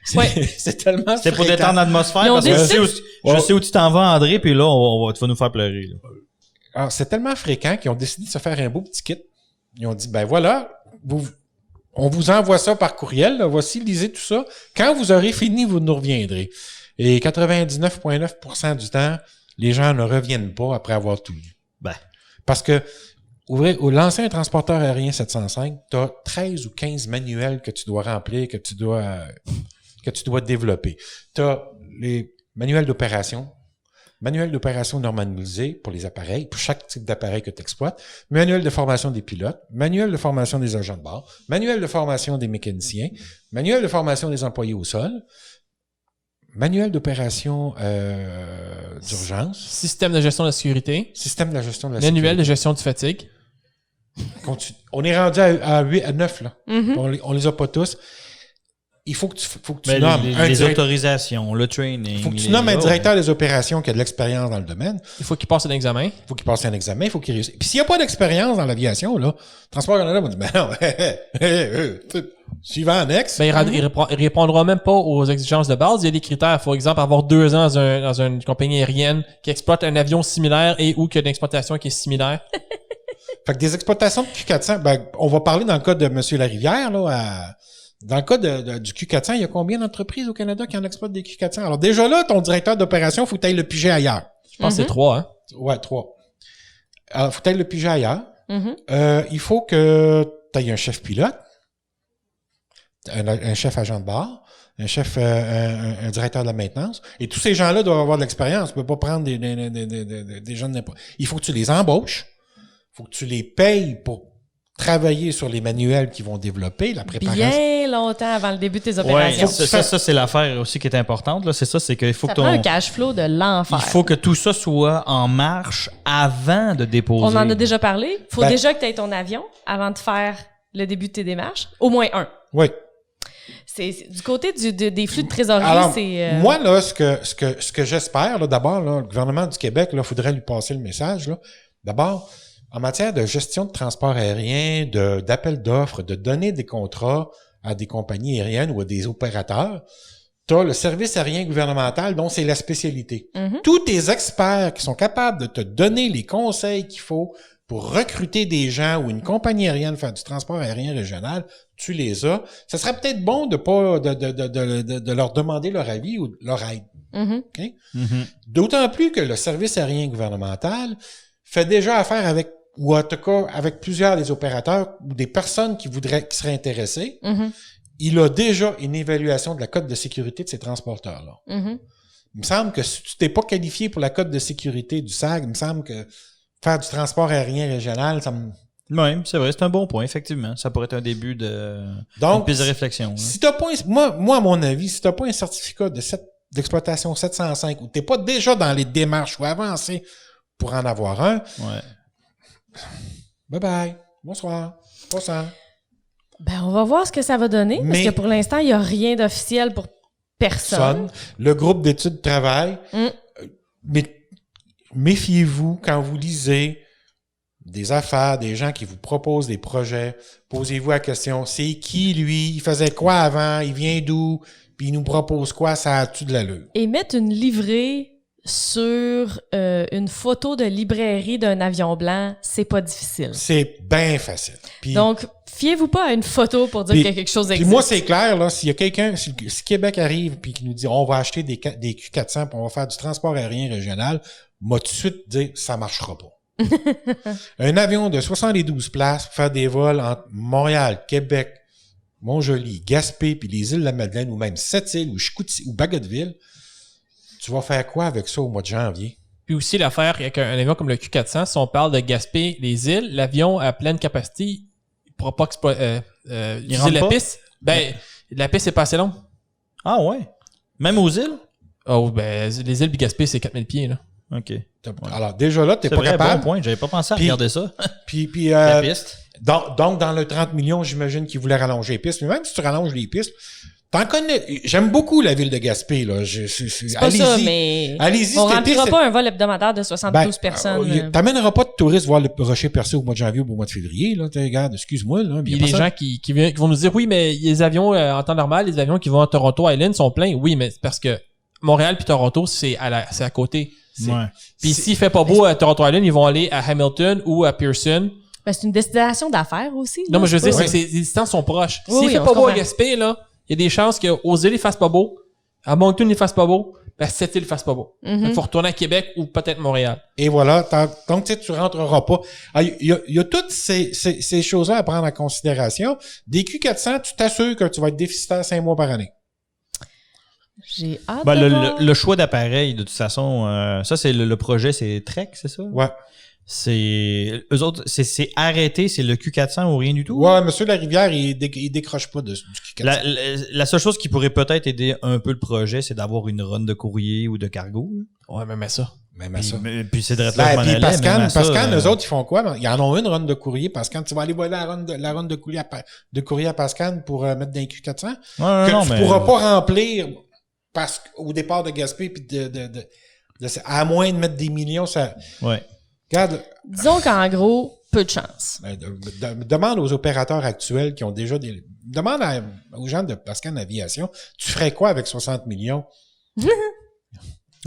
C'est tellement fréquent. C'est pour détendre l'atmosphère, parce que je sais où tu t'en vas, André, puis là, tu vas nous faire pleurer. Là. Alors, c'est tellement fréquent qu'ils ont décidé de se faire un beau petit kit. Ils ont dit, ben voilà, on vous envoie ça par courriel, là, voici, lisez tout ça. Quand vous aurez fini, vous nous reviendrez. Et 99,9% du temps, les gens ne reviennent pas après avoir tout lu. Ben. Parce que lancer un transporteur aérien 705, tu as 13 ou 15 manuels que tu dois remplir, que tu dois développer. Tu as les manuels d'opération normalisés pour les appareils, pour chaque type d'appareil que tu exploites, manuel de formation des pilotes, manuel de formation des agents de bord, manuel de formation des mécaniciens, manuel de formation des employés au sol, manuel d'opération d'urgence. Système de gestion de la sécurité. Système de gestion de la sécurité. Manuel de gestion de fatigue. On est rendu à 8, à 9, là. Mm-hmm. On les a pas tous. Il faut que tu nommes les autorisations, le training. Il faut que tu nommes un directeur des opérations qui a de l'expérience dans le domaine. Il faut qu'il passe un examen. Il faut qu'il passe un examen, il faut qu'il réussisse. Puis s'il n'y a pas d'expérience dans l'aviation, là, Transport Canada va dire, ben non, suivant annexe. Ben, il répondra même pas aux exigences de base. Il y a des critères. Il faut, exemple, avoir 2 ans dans une compagnie aérienne qui exploite un avion similaire et ou qui a une exploitation qui est similaire. Fait que des exploitations de Q400, ben, on va parler dans le cas de M. Larivière, là, dans le cas du Q400, il y a combien d'entreprises au Canada qui en exploitent des Q400? Alors, déjà là, ton directeur d'opération, faut que tu ailles le piger ailleurs. Je pense que c'est 3, hein? Ouais, 3. Alors, faut que tu ailles le piger ailleurs. Mm-hmm. Il faut que tu aies un chef pilote, un chef agent de bord, un chef, un directeur de la maintenance. Et tous ces gens-là doivent avoir de l'expérience. Tu peux pas prendre des gens de n'importe. Il faut que tu les embauches. Il faut que tu les payes pour travailler sur les manuels qu'ils vont développer, la préparation. Bien longtemps avant le début de tes opérations. Ouais, ça c'est l'affaire aussi qui est importante. Là. C'est qu'il faut ça que prend un cash flow de l'enfer. Il faut que tout ça soit en marche avant de déposer. On en a déjà parlé. Il faut déjà que tu aies ton avion avant de faire le début de tes démarches. Au moins un. Oui. C'est du côté des flux de trésorerie. Alors, c'est moi, là, ce que j'espère, là, d'abord, là, le gouvernement du Québec, là, faudrait lui passer le message, là. D'abord, en matière de gestion de transport aérien, d'appel d'offres, de donner des contrats à des compagnies aériennes ou à des opérateurs, tu as le service aérien gouvernemental dont c'est la spécialité. Mm-hmm. Tous tes experts qui sont capables de te donner les conseils qu'il faut pour recruter des gens ou une compagnie aérienne faire du transport aérien régional, tu les as. Ça serait peut-être bon de leur demander leur avis ou leur aide. Mm-hmm. Okay? Mm-hmm. D'autant plus que le service aérien gouvernemental fait déjà affaire avec, ou en tout cas avec plusieurs des opérateurs ou des personnes qui seraient intéressées. Mm-hmm. Il a déjà une évaluation de la cote de sécurité de ces transporteurs-là. Mm-hmm. Il me semble que si tu t'es pas qualifié pour la cote de sécurité du SAG, il me semble que faire du transport aérien régional, ça me... Oui, c'est vrai, c'est un bon point, effectivement. Ça pourrait être un début Donc, une piste de réflexion. Si t'as pas moi, à mon avis, si t'as pas un certificat d'exploitation 705 ou t'es pas déjà dans les démarches ou avancé pour en avoir un, bye bye, bonsoir, bonsoir. Ben, on va voir ce que ça va donner, parce que pour l'instant, il n'y a rien d'officiel pour personne. Le groupe d'études de travail, mais méfiez-vous quand vous lisez des affaires, des gens qui vous proposent des projets, posez-vous la question, c'est qui lui, il faisait quoi avant, il vient d'où, puis il nous propose quoi, ça a-tu de l'allure? Et mettre une livrée sur une photo de librairie d'un avion blanc, c'est pas difficile. C'est bien facile. Puis, donc, fiez-vous pas à une photo pour dire que quelque chose existe. Puis moi, c'est clair, là, s'il y a quelqu'un, si Québec arrive puis qui nous dit on va acheter des Q400 puis on va faire du transport aérien régional, moi tout de suite dire ça marchera pas. Un avion de 72 places pour faire des vols entre Montréal, Québec, Montjoli, Gaspé puis les îles de la Madeleine ou même Sept-Îles ou Chicoutimi ou Bagotville, tu vas faire quoi avec ça au mois de janvier? Puis aussi l'affaire avec un avion comme le Q400, si on parle de Gaspé, les îles, l'avion à pleine capacité, il pourra pas utiliser la piste. Ben, la piste est pas assez longue. Ah ouais? Même aux îles? Oh, ben, les îles Gaspé, c'est 4000 pieds, là. OK. Alors, déjà là, t'es pas capable. C'est bon point. J'avais pas pensé à regarder ça. Puis la piste. Donc, dans le 30 millions, j'imagine qu'ils voulaient rallonger les pistes. Mais même si tu rallonges les pistes, t'en connais. J'aime beaucoup la ville de Gaspé, là. C'est pas ça, mais allez-y, on remplira pas un vol hebdomadaire de 72 personnes. T'amèneras pas de touristes voir le rocher percé au mois de janvier ou au mois de février, là. Regarde, excuse-moi, là. Puis les gens qui vont nous dire, oui, mais les avions, en temps normal, les avions qui vont à Toronto Island sont pleins. Oui, mais c'est parce que Montréal puis Toronto, c'est à côté. Ouais. Puis s'il fait pas beau à Toronto Island, ils vont aller à Hamilton ou à Pearson. Ben, c'est une destination d'affaires aussi. Non, mais je veux dire, c'est que les distances sont proches. Oui, s'il fait pas beau à Gaspé, là, il y a des chances qu'aux îles, il fasse pas beau. À Moncton, il fasse pas beau. À Sept-Îles, il fasse pas beau. Il faut retourner à Québec ou peut-être Montréal. Et voilà. Donc, tu rentreras pas. Il y a toutes ces choses-là à prendre en considération. Des Q400, tu t'assures que tu vas être déficitaire 5 mois par année. J'ai hâte de voir. Le choix d'appareil, de toute façon, ça, c'est le projet, c'est Trek, c'est ça? Ouais. Eux autres, c'est arrêté, c'est le Q400 ou rien du tout? Ouais, monsieur Larivière, il décroche pas du Q400. La seule chose qui pourrait peut-être aider un peu le projet, c'est d'avoir une run de courrier ou de cargo. Ouais, mais ça. Même à ça. Puis c'est de là que je m'en allais, Pascal, même à ça, eux autres, ils font quoi? Ils en ont une run de courrier. Pascal, tu vas aller voir la run de courrier à Pascal pour mettre dans les Q400. Que tu pourras pas remplir au départ de Gaspé, puis à moins de mettre des millions, ça... Ouais. Regarde... Disons qu'en gros, peu de chance. Demande aux opérateurs actuels qui ont déjà des... Demande aux gens de Pascal Aviation, tu ferais quoi avec 60 millions?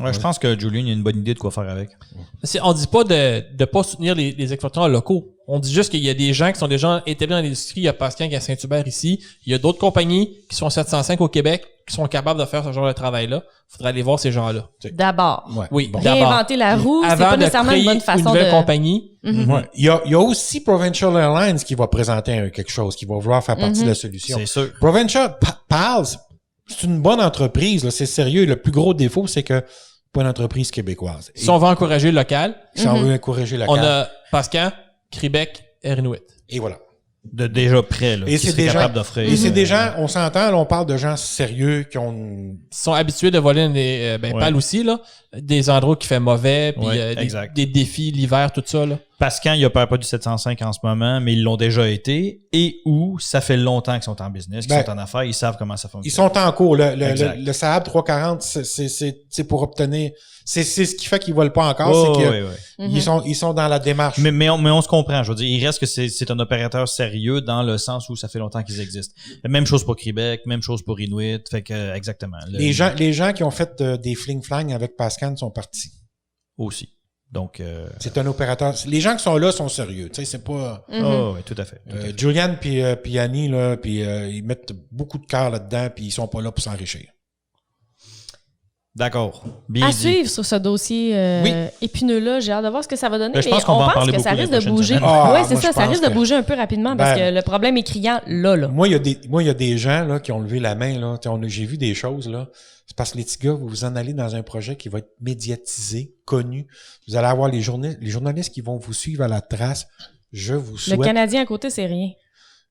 Ouais, je pense que Julien a une bonne idée de quoi faire avec. On dit pas de pas soutenir les exploitants locaux. On dit juste qu'il y a des gens qui sont déjà établis dans l'industrie. Il y a Pascal qui est à Saint-Hubert ici. Il y a d'autres compagnies qui sont 705 au Québec qui sont capables de faire ce genre de travail-là. Faudrait aller voir ces gens-là. D'abord. Ouais. Oui, Bon. d'abord. Réinventer la roue, c'est Avant pas de nécessairement une bonne façon une nouvelle de... compagnie. Ouais. Il y a aussi Provincial Airlines qui va présenter quelque chose, qui va vouloir faire partie de la solution. C'est sûr. Provincial PALS, c'est une bonne entreprise, là, c'est sérieux. Le plus gros défaut, c'est que c'est pas une entreprise québécoise. Si on veut encourager le local, Si on veut encourager la on carte. a Pascal, Québec et Inuit. Et voilà. De déjà prêt, là. Et qui c'est serait des capable gens, d'offrir. et c'est des gens, on s'entend, là, on parle de gens sérieux qui ont Ils sont habitués de voler des PAL aussi, là, des endroits qui fait mauvais, puis Ouais, exact. des défis l'hiver, tout ça, là. Pascal, il opère pas du 705 en ce moment, mais ils l'ont déjà été. Et où ça fait longtemps qu'ils sont en business, qu'ils sont en affaires, ils savent comment ça fonctionne. ils sont en cours. Exact. Le Saab 340, c'est pour obtenir, c'est ce qui fait qu'ils volent pas encore, Oh, c'est que ouais, ouais. ils sont dans la démarche. Mais on se comprend, je veux dire, il reste que c'est un opérateur sérieux dans le sens où ça fait longtemps qu'ils existent. Même chose pour Québec, même chose pour Inuit, fait que exactement. Les gens qui ont fait des fling-flang avec Pascal sont partis. Aussi. Donc C'est un opérateur. Les gens qui sont là sont sérieux. Tu sais, c'est pas. oh, ouais, tout à fait. Julian puis Annie là, puis ils mettent beaucoup de cœur là-dedans, puis ils sont pas là pour s'enrichir. D'accord. Bien À dit. suivre sur ce dossier épineux-là, j'ai hâte de voir ce que ça va donner. Ben, je mais pense qu'on va en parler que ça beaucoup risque les de prochaines bouger. semaines. Ah, Ouais, c'est moi, ça, je ça pense risque de que- bouger un peu rapidement parce Ben- que le problème est criant là. Moi, il y a des gens là qui ont levé la main là. J'ai vu des choses là. C'est parce que les petits gars, vous vous en allez dans un projet qui va être médiatisé, connu. Vous allez avoir les journalistes qui vont vous suivre à la trace. Je vous Le souhaite. Canadien à côté, c'est rien.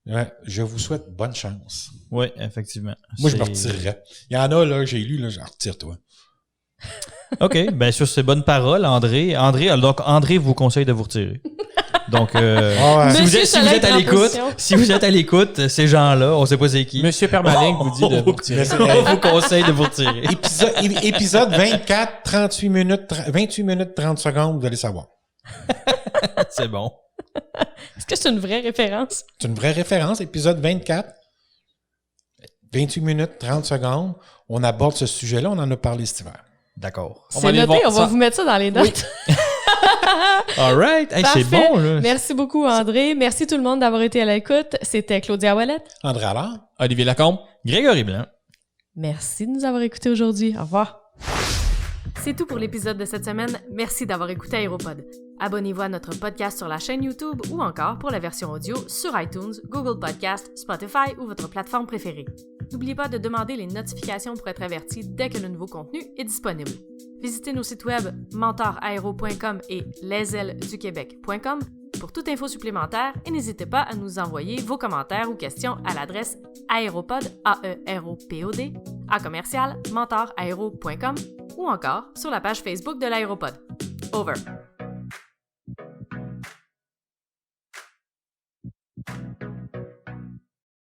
Ouais, je vous souhaite bonne chance. Oui, effectivement. Moi, je me retirerais. Il y en a là que j'ai lu là, retire-toi. OK. Ben, sur ces bonnes paroles, André vous conseille de vous retirer. Donc, Ouais. si vous êtes Soleil à en l'écoute, position. ces gens-là, on sait pas c'est qui. Monsieur Permalink vous dit de vous retirer. On vous conseille de vous retirer. Épisode 24, 28 minutes 30 secondes, vous allez savoir. C'est bon. Est-ce que c'est une vraie référence? C'est une vraie référence. Épisode 24, 28 minutes 30 secondes. On aborde ce sujet-là. On en a parlé cet hiver. D'accord. On va C'est aller noté, voir on va ça. vous mettre ça dans les notes. All right. Hey, c'est Parfait. bon, là. Merci beaucoup, André. Merci tout le monde d'avoir été à l'écoute. C'était Claudia Ouellette. André Allard? Olivier Lacombe. Grégory Blanc. Merci de nous avoir écoutés aujourd'hui. Au revoir. C'est tout pour l'épisode de cette semaine. Merci d'avoir écouté Aéropod. Abonnez-vous à notre podcast sur la chaîne YouTube ou encore pour la version audio sur iTunes, Google Podcast, Spotify ou votre plateforme préférée. N'oubliez pas de demander les notifications pour être averti dès que le nouveau contenu est disponible. Visitez nos sites web mentoraero.com et lesailesduquebec.com pour toute info supplémentaire et n'hésitez pas à nous envoyer vos commentaires ou questions à l'adresse aéropod, AEROPOD, @mentoraero.com ou encore sur la page Facebook de l'Aéropod. Over.